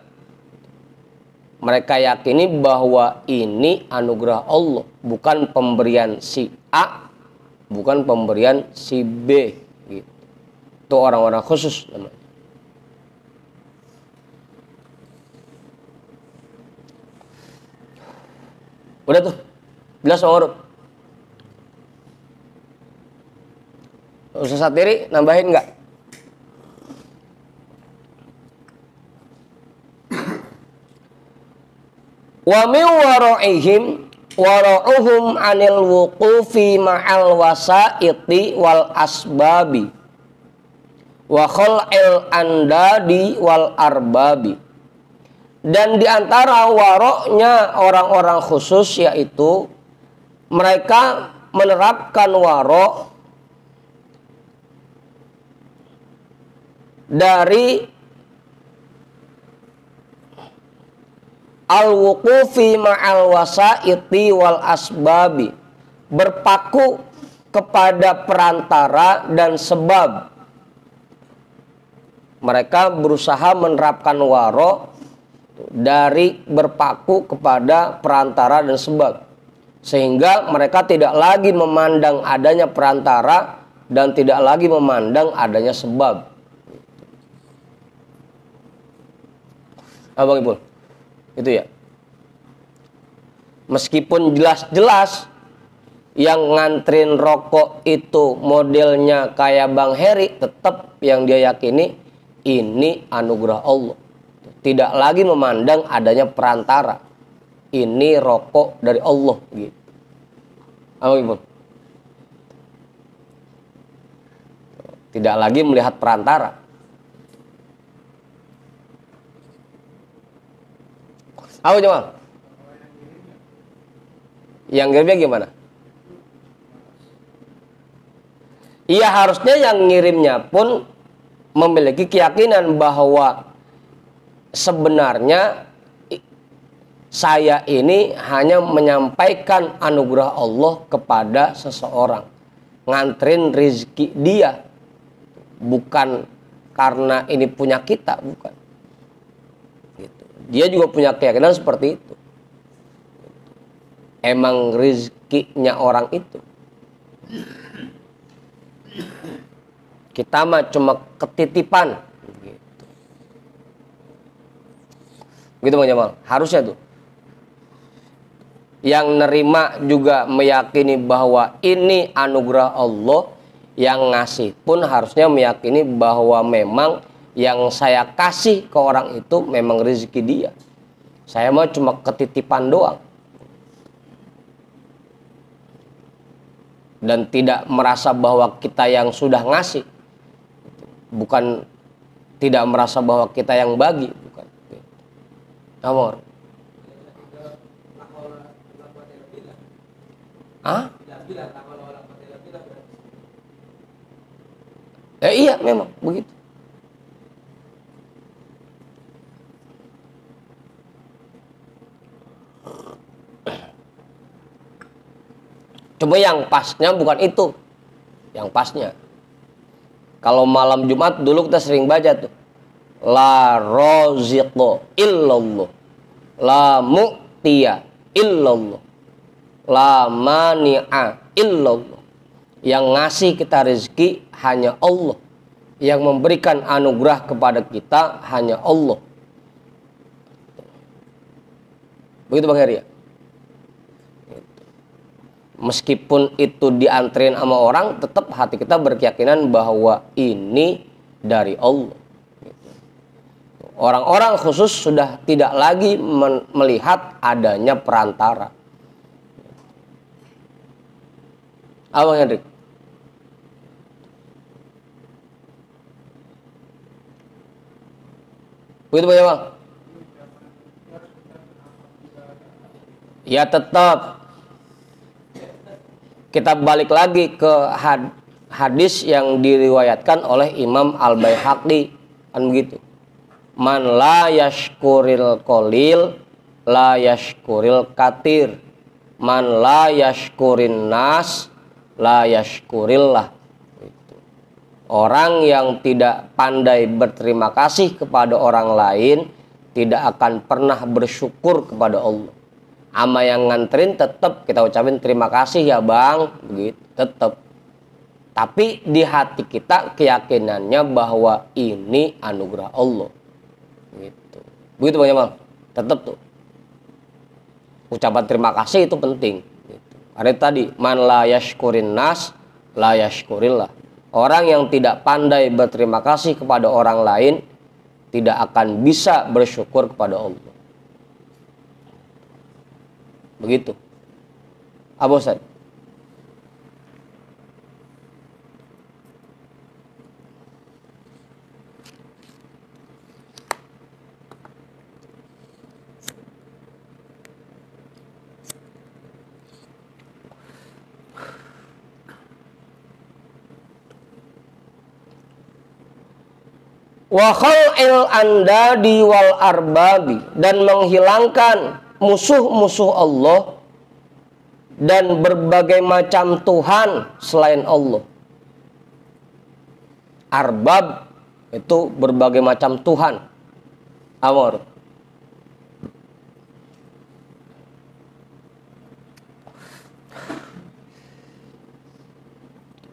S2: mereka yakini bahwa ini anugerah Allah, bukan pemberian si A, bukan pemberian si B. Gitu. Itu orang-orang khusus namanya. Udah tuh, jelas Om. Ustaz Satiri nambahin nggak? Wa min wara'ihim wara'uhum anil wuqufi ma'al wasaiti wal asbabi wa khal'il andadi wal arbabi. Dan diantara waroknya orang-orang khusus yaitu mereka menerapkan warok dari al-wuqufi ma'al wasaiti wal asbabi, berpaku kepada perantara dan sebab. Mereka berusaha menerapkan warok dari berpaku kepada perantara dan sebab, sehingga mereka tidak lagi memandang adanya perantara dan tidak lagi memandang adanya sebab. Abang Ibu, itu ya. Meskipun jelas-jelas yang ngantrin rokok itu modelnya kayak Bang Heri, tetap yang dia yakini ini anugerah Allah. Tidak lagi memandang adanya perantara. Ini rokok dari Allah gitu. Apa Ibu? Tidak lagi melihat perantara. Apa Jamal? Yang ngirimnya gimana? Iya, harusnya yang ngirimnya pun memiliki keyakinan bahwa sebenarnya saya ini hanya menyampaikan anugerah Allah kepada seseorang, nganterin rezeki dia, bukan karena ini punya kita, bukan. Gitu. Dia juga punya keyakinan seperti itu. Emang rezekinya orang itu. Kita mah cuma ketitipan. Gitu. Gitu Bang Jamal. Harusnya tuh. Yang nerima juga meyakini bahwa ini anugerah Allah. Yang ngasih pun harusnya meyakini bahwa memang yang saya kasih ke orang itu memang rezeki dia. Saya mah cuma ketitipan doang. Dan tidak merasa bahwa kita yang sudah ngasih, bukan tidak merasa bahwa kita yang bagi, bukan. Amor. Ah? Iya memang begitu. Coba yang pasnya bukan itu. Yang pasnya. Kalau malam Jumat dulu kita sering baca tuh. La roziqo illallah. La mu'tiya illallah. La mani'a illallah. Yang ngasih kita rezeki hanya Allah. Yang memberikan anugerah kepada kita hanya Allah. Begitu Bang Heri ya? Meskipun itu diantrin sama orang, tetap hati kita berkeyakinan bahwa ini dari Allah. Orang-orang khusus sudah tidak lagi melihat adanya perantara. Abang Hendrik. Begitu Pak Bang? Ya tetap. Kita balik lagi ke hadis yang diriwayatkan oleh Imam Al-Baihaqi, kan begitu. Man la yashkuril qalil la yashkuril katir. Man la yashkurin nas la yashkurillah. Orang yang tidak pandai berterima kasih kepada orang lain tidak akan pernah bersyukur kepada Allah. Ama yang nganterin tetap kita ucapin terima kasih ya Bang, begitu tetap. Tapi di hati kita keyakinannya bahwa ini anugerah Allah. Gitu. Begitu Bang Jamal. Tetap tuh. Ucapan terima kasih itu penting. Gitu. Ada tadi man la yashkurin nas la yashkurillah. Orang yang tidak pandai berterima kasih kepada orang lain tidak akan bisa bersyukur kepada Allah. Begitu. Abu Ustaz. Wa khal'il andadi wal arbabi, dan menghilangkan musuh-musuh Allah dan berbagai macam Tuhan selain Allah. Arbab itu berbagai macam Tuhan. Amor.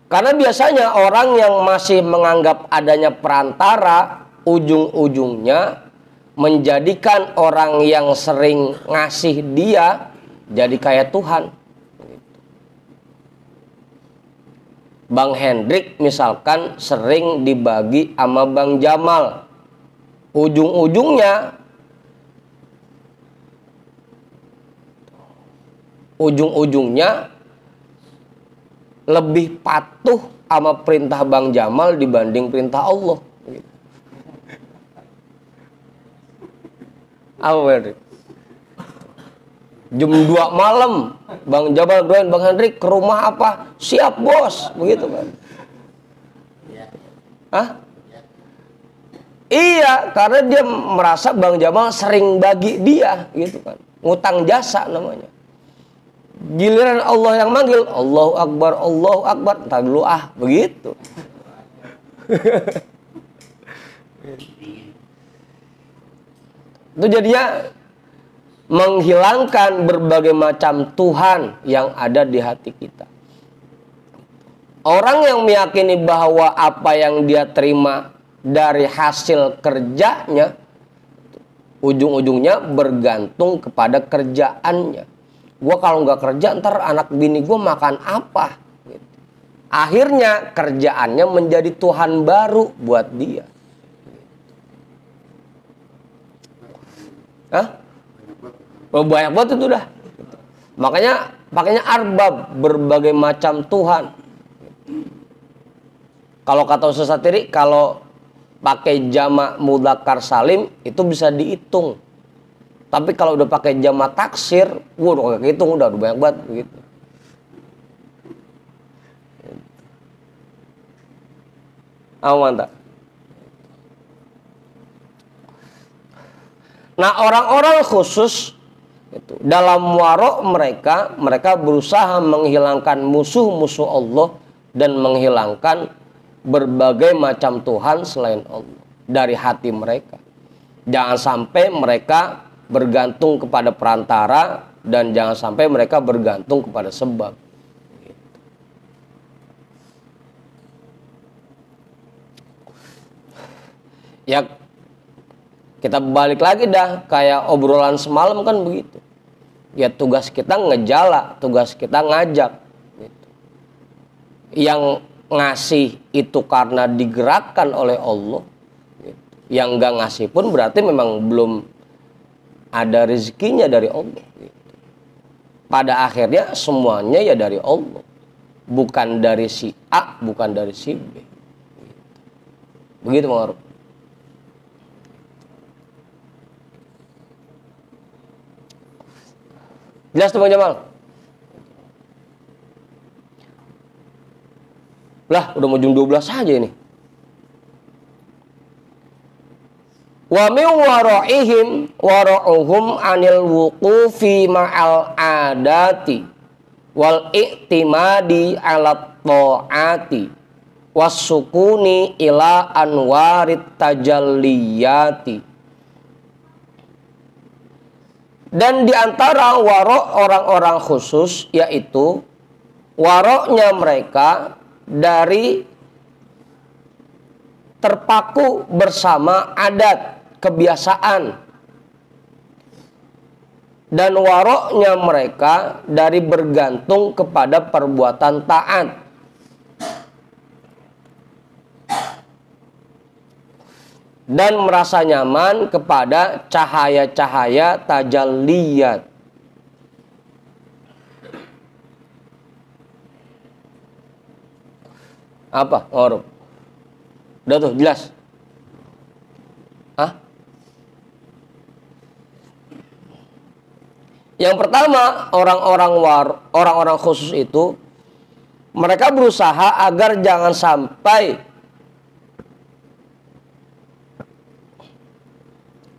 S2: Karena biasanya orang yang masih menganggap adanya perantara, ujung-ujungnya menjadikan orang yang sering ngasih dia jadi kayak Tuhan. Bang Hendrik misalkan sering dibagi sama Bang Jamal. Ujung-ujungnya lebih patuh sama perintah Bang Jamal dibanding perintah Allah. Apa Hendrik? Jam 2 malam Bang Jamal doain Bang Hendrik ke rumah apa? Siap bos, begitu kan? Hah? Iya, karena dia merasa Bang Jamal sering bagi dia, gitu kan? Ngutang jasa namanya. Giliran Allah yang manggil, Allahu Akbar, entar dulu begitu. Itu jadinya menghilangkan berbagai macam Tuhan yang ada di hati kita. Orang yang meyakini bahwa apa yang dia terima dari hasil kerjanya, ujung-ujungnya bergantung kepada kerjaannya. Gue kalau nggak kerja, ntar anak bini gue makan apa? Akhirnya kerjaannya menjadi Tuhan baru buat dia. Hah? Banyak banget itu dah. Makanya pakainya arbab, berbagai macam Tuhan. Kalau kata Ustaz Satiri, kalau pakai jamak mudzakkar salim itu bisa dihitung. Tapi kalau udah pakai jamak taksir, udah kayak hitung udah banyak banget begitu. Aman tak? Nah, orang-orang khusus itu, dalam warok mereka berusaha menghilangkan musuh-musuh Allah dan menghilangkan berbagai macam Tuhan selain Allah dari hati mereka. Jangan sampai mereka bergantung kepada perantara dan jangan sampai mereka bergantung kepada sebab. Ya, kita balik lagi dah kayak obrolan semalam kan begitu. Ya tugas kita ngejala, tugas kita ngajak. Gitu. Yang ngasih itu karena digerakkan oleh Allah. Gitu. Yang nggak ngasih pun berarti memang belum ada rezekinya dari Allah. Gitu. Pada akhirnya semuanya ya dari Allah. Bukan dari si A, bukan dari si B. Gitu. Begitu Bang Aruf. Jelas tuh Bang Jamal? Lah, udah mau jam 12 saja ini. Wa min wara'uhum anil wuqufi ma'al adati wal i'timadi 'ala ta'ati was-sukuni ila anwarit tajalliyati. Dan di antara warok orang-orang khusus yaitu waroknya mereka dari terpaku bersama adat, kebiasaan. Dan waroknya mereka dari bergantung kepada perbuatan taat. Dan merasa nyaman kepada cahaya-cahaya tajalliyat. Apa? Ngorok. Udah tuh, jelas? Hah? Yang pertama, orang-orang khusus itu mereka berusaha agar jangan sampai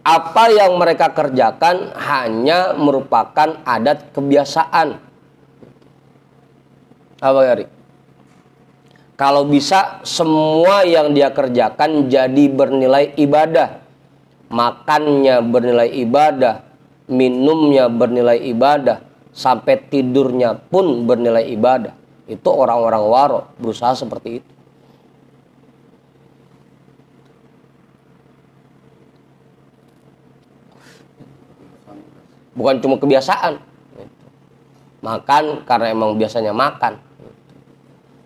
S2: apa yang mereka kerjakan hanya merupakan adat kebiasaan. Apa Gari? Kalau bisa semua yang dia kerjakan jadi bernilai ibadah. Makannya bernilai ibadah, minumnya bernilai ibadah, sampai tidurnya pun bernilai ibadah. Itu orang-orang waro berusaha seperti itu. Bukan cuma kebiasaan. makan karena emang biasanya makan.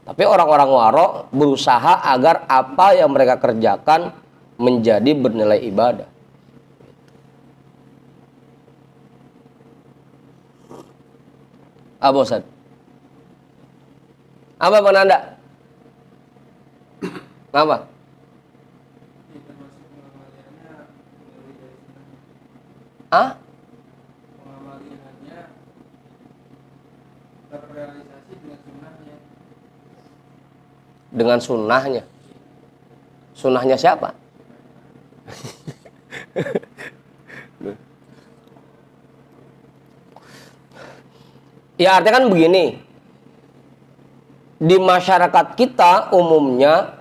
S2: Tapi orang-orang waro berusaha agar apa yang mereka kerjakan menjadi bernilai ibadah. Apa Ustaz? Apa penanda? Apa? Ah?
S3: Pengamaliannya terrealisasi dengan sunnahnya.
S2: Dengan sunnahnya. Sunnahnya siapa? Ya artinya kan begini. Di masyarakat kita umumnya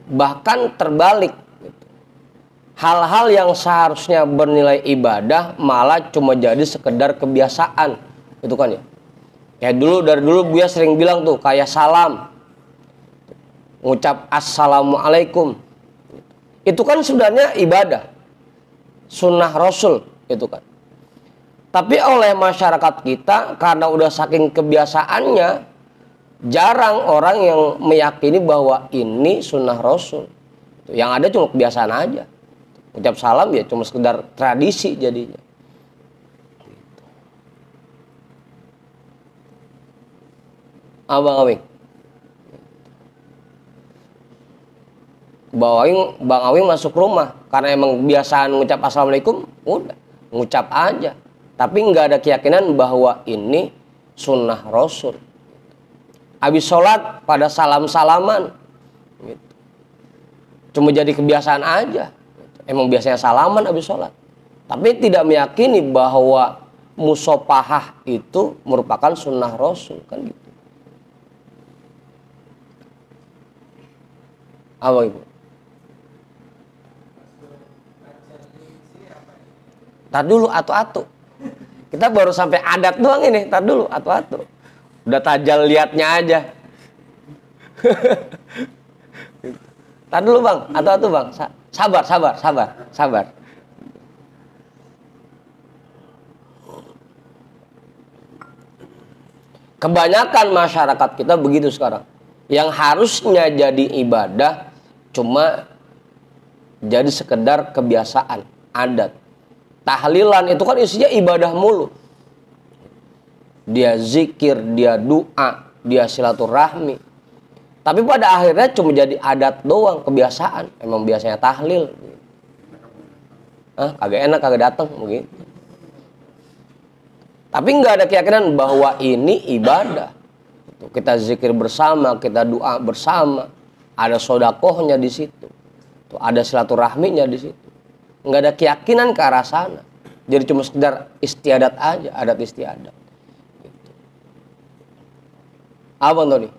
S2: bahkan terbalik. Hal-hal yang seharusnya bernilai ibadah malah cuma jadi sekedar kebiasaan. Itu kan ya. Kayak dari dulu Buya sering bilang tuh kayak salam. Ngucap assalamualaikum. Itu kan sebenarnya ibadah. Sunnah Rasul itu kan. Tapi oleh masyarakat kita karena udah saking kebiasaannya, jarang orang yang meyakini bahwa ini sunnah Rasul. Yang ada cuma kebiasaan aja. Ucap salam ya cuma sekedar tradisi jadinya. Abang Awing. Bang Awing masuk rumah karena emang kebiasaan ngucap assalamualaikum, udah ngucap aja. Tapi nggak ada keyakinan bahwa ini sunnah Rasul. Habis sholat pada salam-salaman, gitu. Cuma jadi kebiasaan aja. Emang biasanya salaman habis sholat. Tapi tidak meyakini bahwa musopahah itu merupakan sunnah Rasul, kan gitu. Apa Ibu? Tar dulu atu-atu. Kita baru sampai adat doang ini. Tar dulu atu-atu. Udah tajal liatnya aja. Tar dulu Bang, atu-atu Bang. Sabar. Kebanyakan masyarakat kita begitu sekarang. Yang harusnya jadi ibadah cuma jadi sekedar kebiasaan, adat. Tahlilan itu kan isinya ibadah mulu. Dia zikir, dia doa, dia silaturahmi. Tapi pada akhirnya cuma jadi adat doang, kebiasaan. Emang biasanya tahlil. Kagak enak, kagak datang begitu. Tapi nggak ada keyakinan bahwa ini ibadah. Kita zikir bersama, kita doa bersama. Ada sodakohnya di situ. Ada silaturahminya di situ. Nggak ada keyakinan ke arah sana. Jadi cuma sekedar istiadat aja, adat istiadat. Gitu. Apa Tony?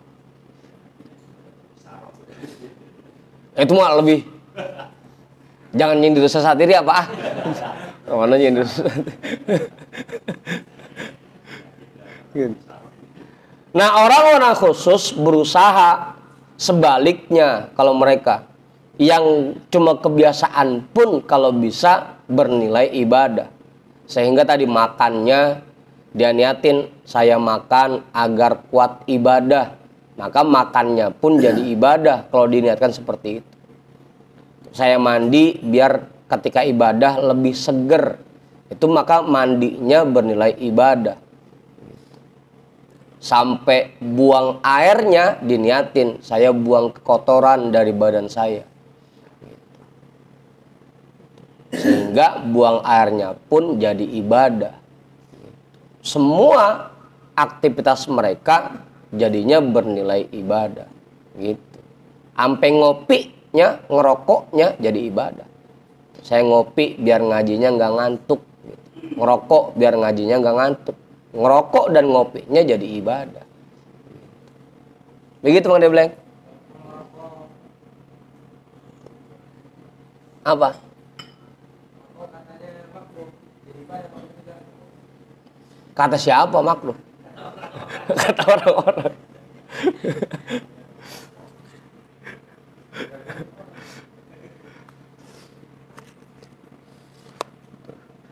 S2: Itu mah lebih. Jangan nyindir sesat diri apa? Mana nyindir sesat? Gitu. Nah orang-orang khusus berusaha sebaliknya kalau mereka. Yang cuma kebiasaan pun kalau bisa bernilai ibadah. Sehingga tadi makannya dia niatin, saya makan agar kuat ibadah. Maka makannya pun jadi ibadah kalau diniatkan seperti itu. Saya mandi biar ketika ibadah lebih seger. Itu maka mandinya bernilai ibadah. Sampai buang airnya diniatin, saya buang kotoran dari badan saya. Sehingga buang airnya pun jadi ibadah. Semua aktivitas mereka jadinya bernilai ibadah. Gitu. Ampe ngopinya, ngerokoknya jadi ibadah. Saya ngopi biar ngajinya nggak ngantuk. Gitu. Ngerokok biar ngajinya nggak ngantuk. Ngerokok dan ngopinya jadi ibadah. Begitu Bang Debleng? Apa? Kata siapa makruh? Kata orang-orang.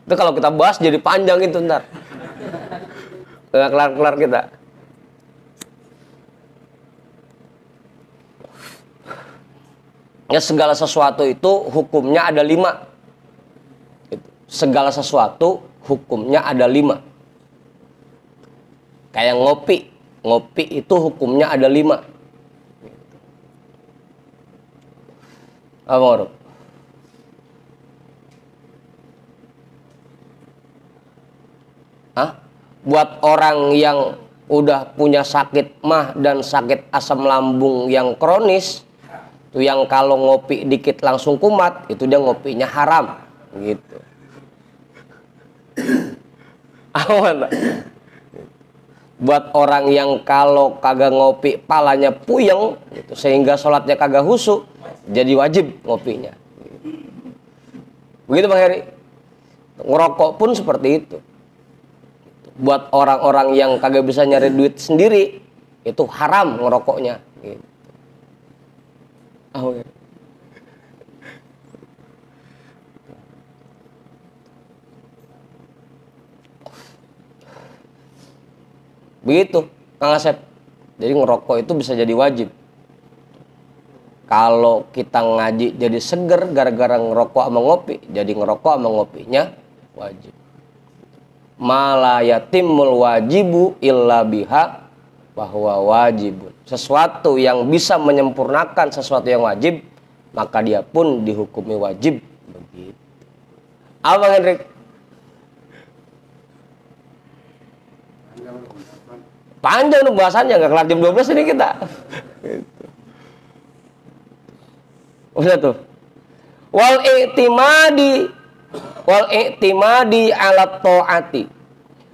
S2: Itu kalau kita bahas jadi panjang itu ntar. Nggak kelar-kelar kita. Ya, segala sesuatu itu hukumnya ada 5. Segala sesuatu hukumnya ada 5. Kayak ngopi. Ngopi itu hukumnya ada 5. Apa menurut? Buat orang yang udah punya sakit mah dan sakit asam lambung yang kronis, itu yang kalau ngopi dikit langsung kumat, itu dia ngopinya haram gitu. Aman. Buat orang yang kalau kagak ngopi palanya puyeng gitu, sehingga sholatnya kagak khusyuk, jadi wajib ngopinya. Begitu Bang Heri. Ngerokok pun seperti itu. Buat orang-orang yang kagak bisa nyari duit sendiri, itu haram ngerokoknya gitu. Oh, ya. Begitu Kang Asep. Jadi ngerokok itu bisa jadi wajib. Kalau kita ngaji jadi seger gara-gara ngerokok sama ngopi, jadi ngerokok sama ngopinya wajib. Mala yatimul wajibu illa biha bahwa wajibun. Sesuatu yang bisa menyempurnakan sesuatu yang wajib, maka dia pun dihukumi wajib. Begitu. Abang Hendrik. Panjang tuh bahasannya, nggak kelar jam 12 ini kita. Gitu. Udah tuh. Wal i'timadi ala ta'ati.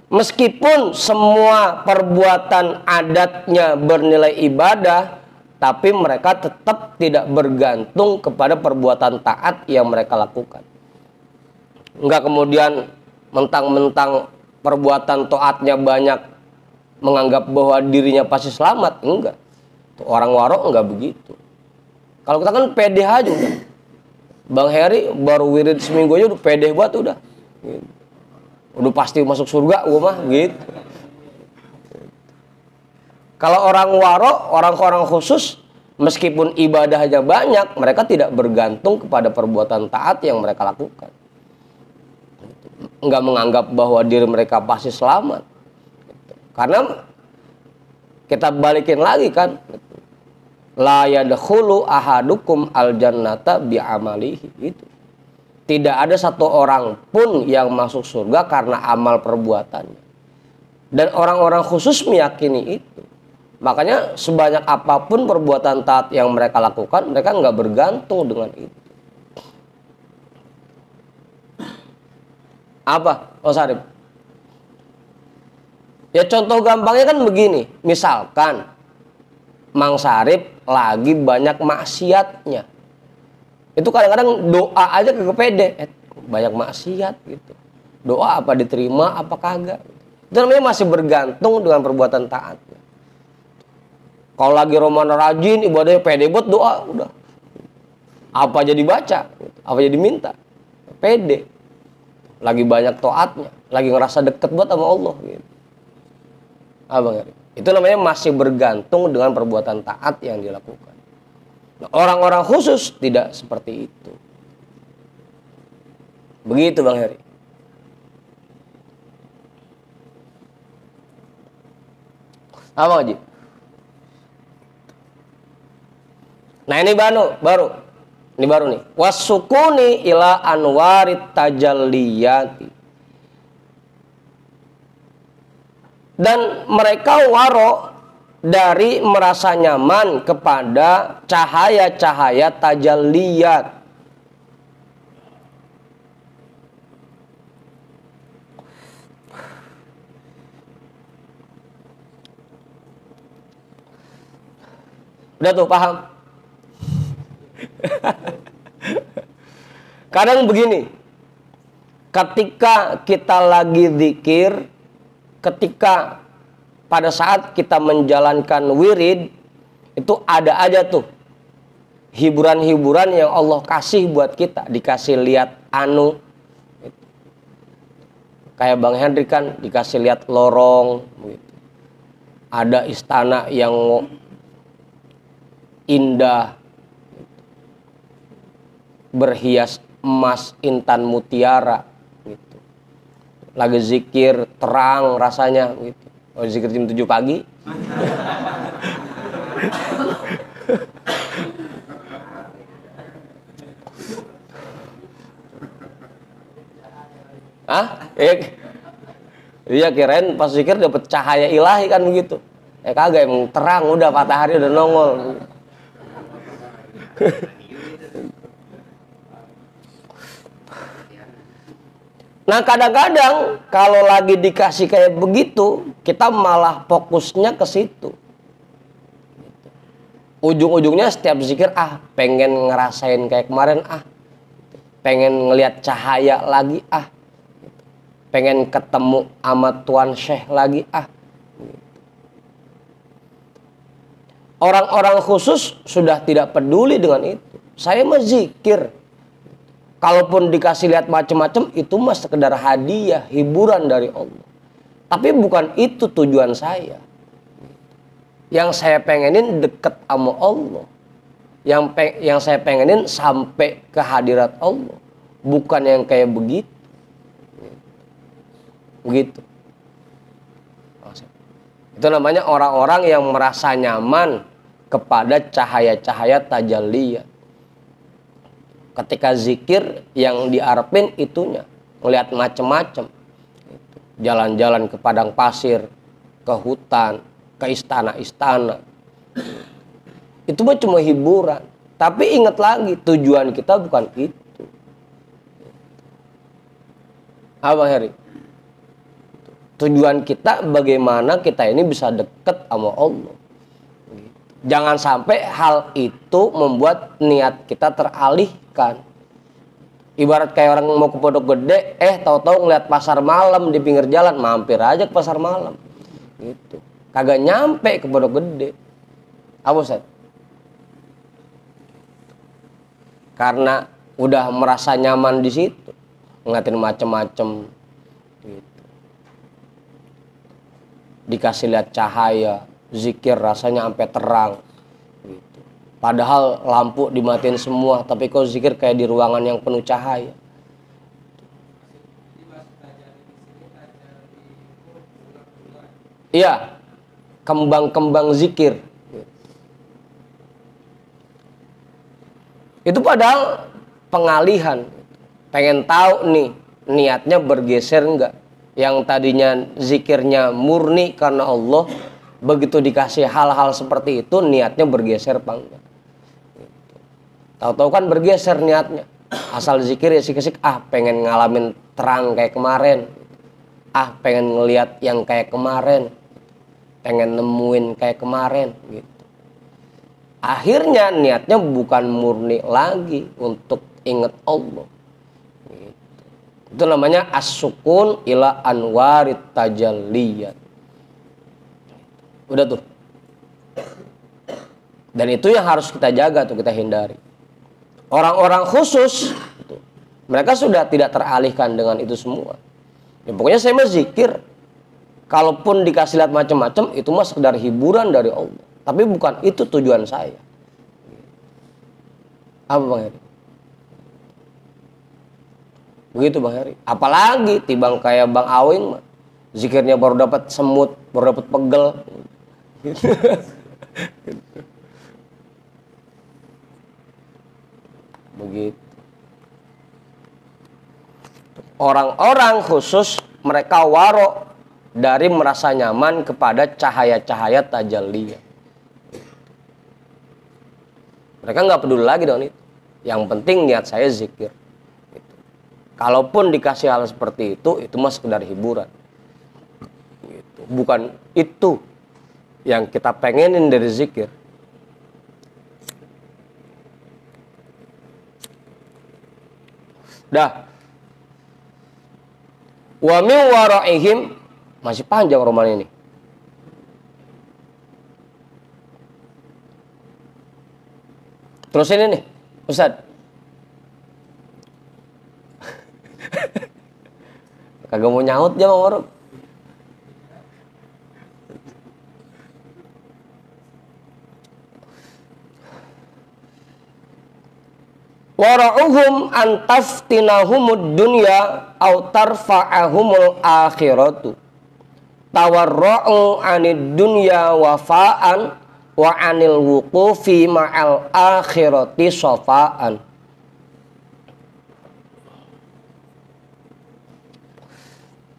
S2: Meskipun semua perbuatan adatnya bernilai ibadah, tapi mereka tetap tidak bergantung kepada perbuatan taat yang mereka lakukan. Enggak kemudian mentang-mentang perbuatan taatnya banyak menganggap bahwa dirinya pasti selamat. Enggak. Orang warok enggak begitu. Kalau kita kan pede aja udah. Bang Heri baru wirid seminggu aja udah pede banget udah. Gitu. Udah pasti masuk surga gua mah gitu. Kalau orang warok, orang-orang khusus, meskipun ibadahnya banyak, mereka tidak bergantung kepada perbuatan taat yang mereka lakukan. Enggak menganggap bahwa diri mereka pasti selamat. Karena kita balikin lagi kan, la yadkhulu ahadukum aljannata bi'amalihi. Itu tidak ada satu orang pun yang masuk surga karena amal perbuatannya. Dan orang-orang khusus meyakini itu. Makanya sebanyak apapun perbuatan taat yang mereka lakukan, mereka nggak bergantung dengan itu. Apa, Mas Arif? Ya contoh gampangnya kan begini. Misalkan Mang Sarip lagi banyak maksiatnya, itu kadang-kadang doa aja kagak pede, banyak maksiat gitu. Doa apa diterima apa kagak. Itu namanya masih bergantung dengan perbuatan taatnya. Kalau lagi Ramadan rajin ibadahnya pede buat doa udah. Apa jadi baca, apa jadi minta. Pede. Lagi banyak taatnya, lagi ngerasa deket buat sama Allah gitu. Abang Heri. Itu namanya masih bergantung dengan perbuatan taat yang dilakukan. Nah, orang-orang khusus tidak seperti itu. Begitu Bang Heri. Apa Haji? Nah ini baru. Ini baru nih. Wasukuni ila anwarit tajalliyati. Dan mereka waro dari merasa nyaman kepada cahaya-cahaya tajalliyat. Udah tuh paham? Kadang begini, ketika kita lagi zikir, ketika pada saat kita menjalankan wirid, itu ada aja tuh hiburan-hiburan yang Allah kasih buat kita. Dikasih lihat Kayak Bang Henry kan dikasih lihat lorong, gitu. Ada istana yang indah, berhias emas intan mutiara, gitu. Lagi zikir terang rasanya, gitu. Oh, zikir jam 7 pagi. Iya kirain pas zikir dapat cahaya ilahi kan begitu. Kagak, emang terang udah matahari udah nongol. Nah kadang-kadang kalau lagi dikasih kayak begitu, kita malah fokusnya ke situ. Ujung-ujungnya setiap zikir, pengen ngerasain kayak kemarin, pengen ngelihat cahaya lagi, pengen ketemu sama Tuan Syekh lagi, Orang-orang khusus sudah tidak peduli dengan itu. Saya mah zikir. Kalaupun dikasih lihat macam-macam, itu mah sekedar hadiah, hiburan dari Allah. Tapi bukan itu tujuan saya. Yang saya pengenin deket sama Allah. Yang saya pengenin sampai ke hadirat Allah. Bukan yang kayak begitu. Begitu. Itu namanya orang-orang yang merasa nyaman kepada cahaya-cahaya tajalliyat. Ketika zikir yang diarepin itunya, ngelihat macam-macam. Jalan-jalan ke padang pasir, ke hutan, ke istana-istana. Itu mah cuma hiburan. Tapi ingat lagi, tujuan kita bukan itu. Abang Heri? Tujuan kita bagaimana kita ini bisa dekat sama Allah. Jangan sampai hal itu membuat niat kita teralihkan. Ibarat kayak orang mau ke Pondok Gede, tahu-tahu ngeliat pasar malam di pinggir jalan, mampir aja ke pasar malam. Gitu. Kagak nyampe ke Pondok Gede. Apa Ustaz? Karena udah merasa nyaman di situ, ngeliatin macem-macem. Dikasih lihat cahaya, zikir rasanya sampai terang gitu. Padahal lampu dimatiin semua, tapi kok zikir kayak di ruangan yang penuh cahaya. Iya, kembang-kembang zikir. Itu padahal pengalihan. Pengen tahu nih, niatnya bergeser enggak? Yang tadinya zikirnya murni karena Allah, begitu dikasih hal-hal seperti itu, niatnya bergeser apa enggak? Tahu-tahu kan bergeser niatnya. Asal zikir ya sik-sik, pengen ngalamin terang kayak kemarin. Pengen ngelihat yang kayak kemarin. Pengen nemuin kayak kemarin gitu. Akhirnya niatnya bukan murni lagi untuk ingat Allah. Itu namanya as-sukun ila anwarit tajalliyat. Udah tuh. Dan itu yang harus kita jaga tuh, kita hindari. Orang-orang khusus mereka sudah tidak teralihkan dengan itu semua. Ya, pokoknya saya mah zikir. Kalaupun dikasih lihat macam-macam, itu mah sekedar hiburan dari Allah. Tapi bukan itu tujuan saya. Apa Bang Heri? Begitu Bang Heri. Apalagi tibang kayak Bang Awing mah, zikirnya baru dapat semut, baru dapat pegel. Begitu. Orang-orang khusus mereka waro dari merasa nyaman kepada cahaya-cahaya tajalliyah. Mereka nggak peduli lagi dengan itu. Yang penting niat saya zikir. Kalaupun dikasih hal seperti itu mah sekedar hiburan. Gitu. Bukan itu yang kita pengenin dari zikir. Dah. Wa min waraihim, masih panjang roman ini. Terus ini nih, Ustaz. Kagak mau nyaut dia Mang Maruf. Wara'uhum antaftinahumud dunya au tarfa'ahumul akhiratu. Tawarra'u anid dunya wafa'an wa anil wuqufi ma'al akhirati sofa'an.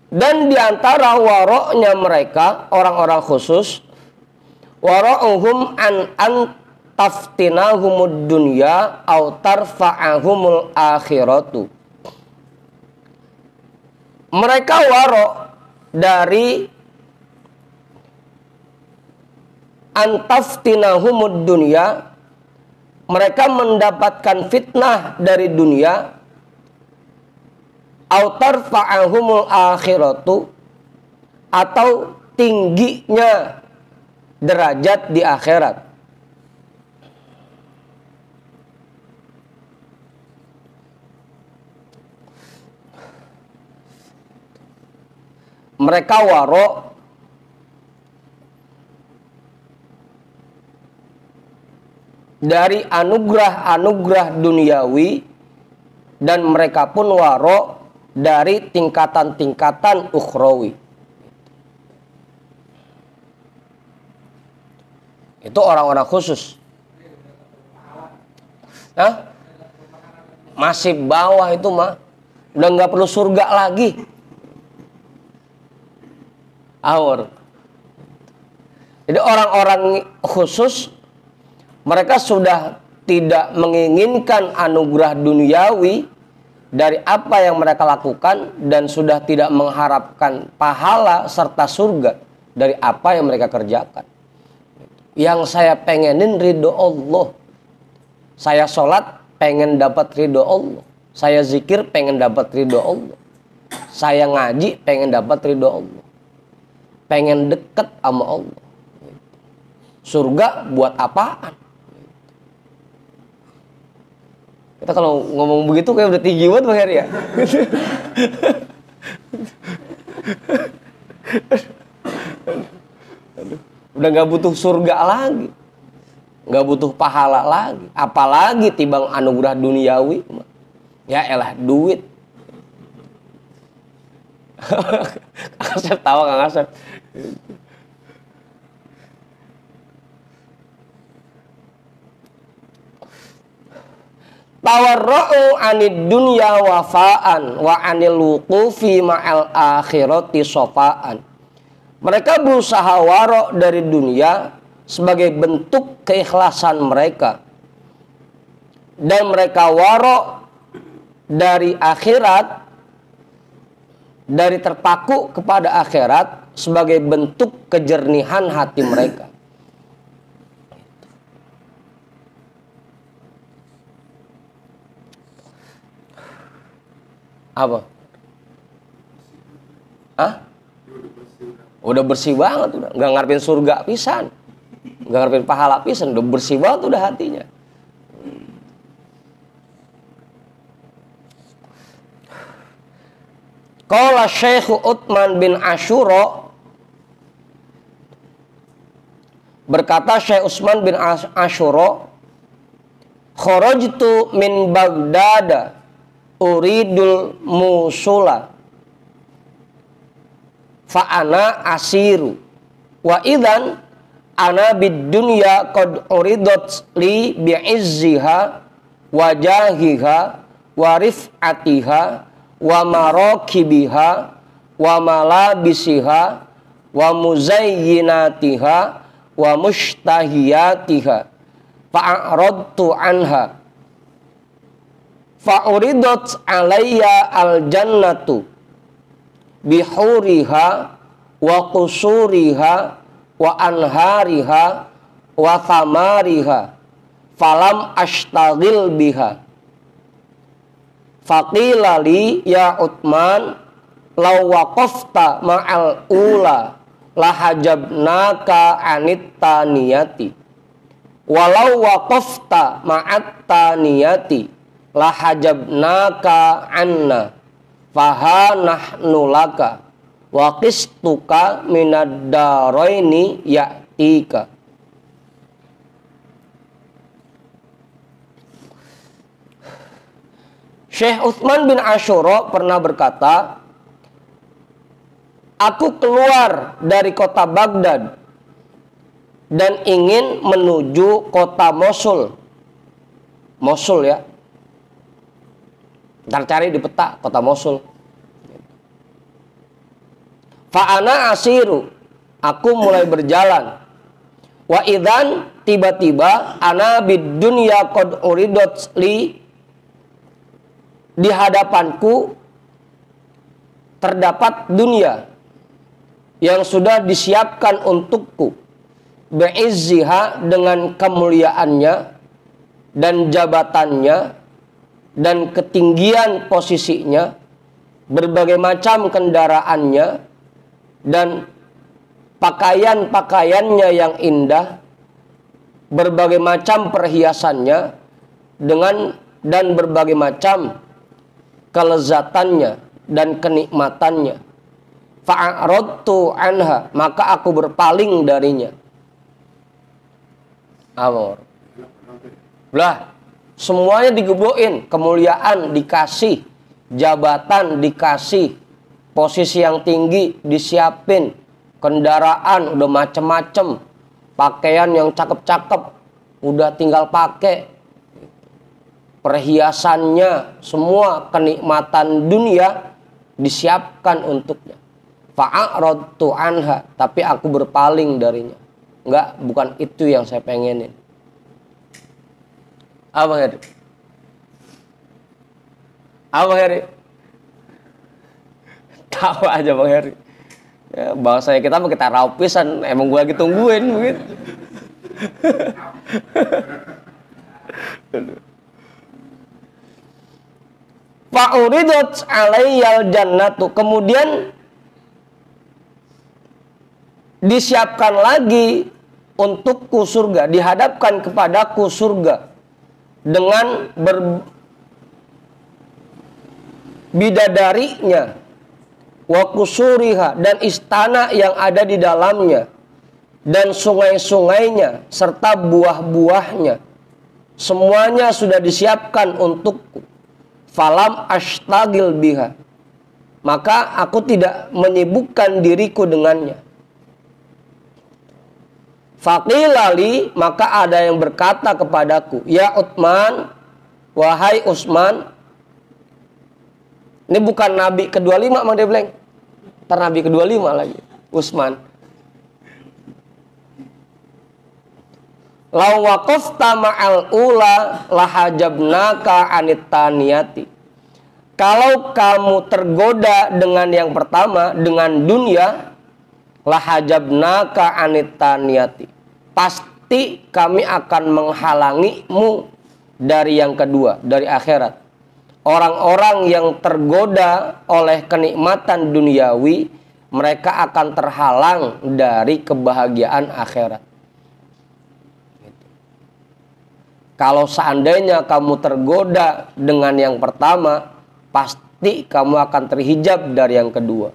S2: Dan diantara waroknya mereka, orang-orang khusus, wara'uhum an taftinahumud dunya au tarfa'ahumul akhiratu. Mereka warok dari antaftinahumud dunya, mereka mendapatkan fitnah dari dunia, au tarfa'ahumul akhiratu, atau tingginya derajat di akhirat. Mereka warok dari anugerah-anugerah duniawi, dan mereka pun warok dari tingkatan-tingkatan ukhrawi. Itu orang-orang khusus. Hah? Masih bawah itu mah, udah nggak perlu surga lagi. Awur. Jadi orang-orang khusus, mereka sudah tidak menginginkan anugerah duniawi dari apa yang mereka lakukan, dan sudah tidak mengharapkan pahala serta surga dari apa yang mereka kerjakan. Yang saya pengenin ridho Allah. Saya sholat pengen dapat ridho Allah. Saya zikir pengen dapat ridho Allah. Saya ngaji pengen dapat ridho Allah. Pengen deket sama Allah. Surga buat apaan? Kita kalau ngomong begitu kayak udah tinggi banget Bang Heri ya. Udah gak butuh surga lagi, gak butuh pahala lagi, apalagi timbang anugerah duniawi. Ya elah duit. Kang Asep tawa Kang Asep. Tawarra'u anid dunya wafa'an wa anil wuqufi ma'al akhirati sofa'an. Mereka berusaha warok dari dunia sebagai bentuk keikhlasan mereka, dan mereka warok dari akhirat, dari terpaku kepada akhirat sebagai bentuk kejernihan hati mereka. Apa? Hah? Udah bersih banget, udah nggak ngarepin surga pisan, nggak ngarepin pahala pisan, udah bersih banget udah hatinya. Qala Syekh Utsman bin Asyura, berkata Syekh Utsman bin Asyura, kharajtu min Baghdad uridul musula fa ana asiru wa idzan ana bid dunya qad uridat li bi'izziha wa jahiha wa rif'atiha wa marakibiha wa malabisiha wa muzayyinatiha wa mushtahiyatiha fa'aradtu anha fa'uridat alayya al-jannatu bihuriha wa qusuriha wa anhariha wa thamariha falam ashtagil biha. Faqila li ya Utsman law waqafta ma'al ula lahajabnaka anit taniyati walau waqafta ma'at taniyati lahajabnaka anna faha nahnu laka wa qistuka minad daraini ya'tika. Syekh Utsman bin Asyura pernah berkata, aku keluar dari kota Baghdad dan ingin menuju kota Mosul. Mosul ya. Ntar cari di peta kota Mosul. Fa'ana asiru, aku mulai berjalan. Wa idzan, tiba-tiba ana bid dunya qad uridat li, di hadapanku terdapat dunia yang sudah disiapkan untukku, bi'izziha, dengan kemuliaannya dan jabatannya dan ketinggian posisinya, berbagai macam kendaraannya dan pakaian-pakaiannya yang indah, berbagai macam perhiasannya dan berbagai macam kelezatannya dan kenikmatannya. Fa'aradtu anha, maka aku berpaling darinya. Amor. Belah, semuanya digeblokin, kemuliaan dikasih, jabatan dikasih, posisi yang tinggi disiapin, kendaraan udah macem-macem, pakaian yang cakep-cakep udah tinggal pakai, perhiasannya, semua kenikmatan dunia disiapkan untuknya. Fa'aradtu anha, tapi aku berpaling darinya. Enggak, bukan itu yang saya pengenin. Apa Heri? Apa Heri? Tahu aja Bang Heri. Ya, bahasanya kita raupisan, emang gue lagi tungguin begitu. Fa'uridat alayyal jannatu, kemudian disiapkan lagi untukku surga, dihadapkan kepadaku surga dengan bidadarinya, wa kusuriha, dan istana yang ada di dalamnya, dan sungai-sungainya serta buah-buahnya, semuanya sudah disiapkan untukku. Falam ashtagil biha, maka aku tidak menyibukkan diriku dengannya. Faqilali, maka ada yang berkata kepadaku, ya Utsman, wahai Utsman. Ini bukan Nabi ke-25 Mang Debleng, ntar Nabi ke-25 lagi, Utsman. Lau waqafta ma'al ula lahajabnaka anit taniyati. Kalau kamu tergoda dengan yang pertama, dengan dunia, lahajabnaka anit taniyati, pasti kami akan menghalangimu dari yang kedua, dari akhirat. Orang-orang yang tergoda oleh kenikmatan duniawi, mereka akan terhalang dari kebahagiaan akhirat. Kalau seandainya kamu tergoda dengan yang pertama, pasti kamu akan terhijab dari yang kedua.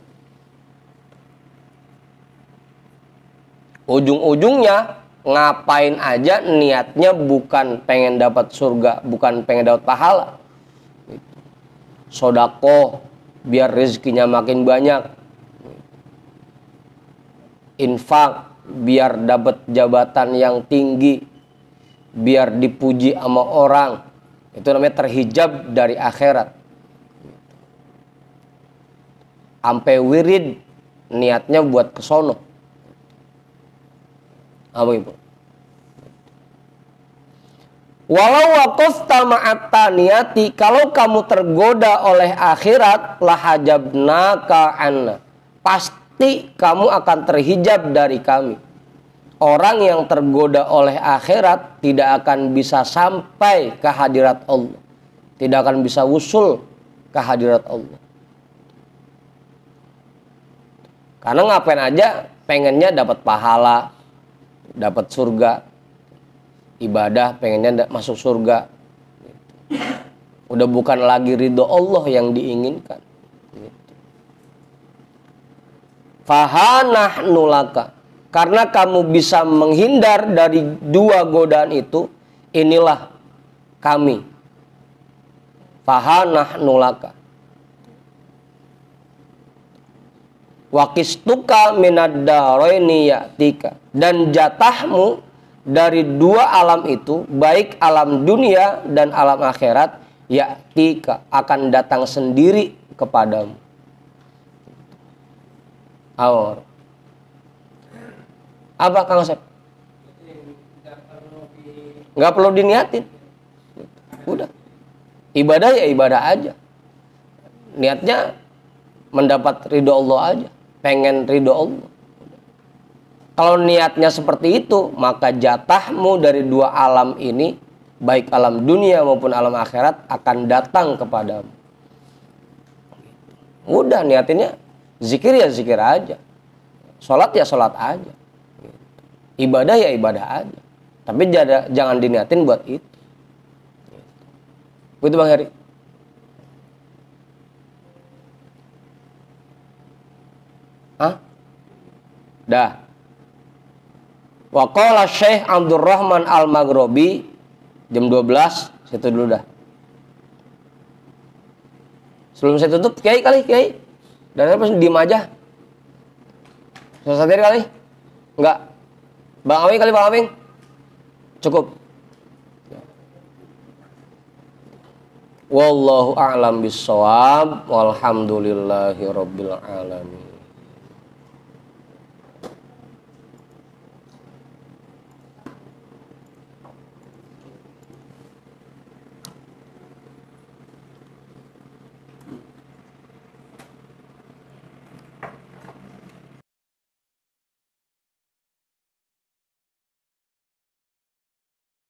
S2: Ujung-ujungnya ngapain aja niatnya bukan pengen dapat surga, bukan pengen dapat pahala. Sodako biar rezekinya makin banyak, infak biar dapat jabatan yang tinggi, biar dipuji sama orang. Itu namanya terhijab dari akhirat. Ampe wirid niatnya buat kesono. Apa itu? Walau waqafta ma'atta niyati, kalau kamu tergoda oleh akhirat, lahajabnaka anna, pasti kamu akan terhijab dari kami. Orang yang tergoda oleh akhirat tidak akan bisa sampai ke hadirat Allah, tidak akan bisa wusul ke hadirat Allah. Karena ngapain aja pengennya dapat pahala, dapat surga, ibadah pengennya masuk surga. Udah bukan lagi ridho Allah yang diinginkan. Fahanah nulaka. Karena kamu bisa menghindar dari dua godaan itu, inilah kami. Fahanah nulaka. Wakistuka minad-daraini ya'tika. Dan jatahmu dari dua alam itu, baik alam dunia dan alam akhirat, ya'tika, akan datang sendiri kepadamu. Awal. Apa Kang Asep? Nggak perlu diniatin. Udah. Ibadah ya ibadah aja. Niatnya mendapat ridho Allah aja. Pengen ridho Allah. Kalau niatnya seperti itu, maka jatahmu dari dua alam ini, baik alam dunia maupun alam akhirat, akan datang kepadamu. Udah, niatinnya zikir ya zikir aja. Sholat ya sholat aja. Ibadah ya ibadah aja. Tapi jangan diniatin buat itu. Begitu Bang Heri. Hah? Dah. Wa qala Syekh Abdurrahman Al-Maghribi, jam 12, situ dulu dah. Sebelum saya tutup, Kiai kali, Kiai. Dan apa diem aja. Selesai kali? Enggak. Bang Awing kali, Bang Awing. Cukup. Wallahu a'lam bissawab. Walhamdulillahi rabbil alamin.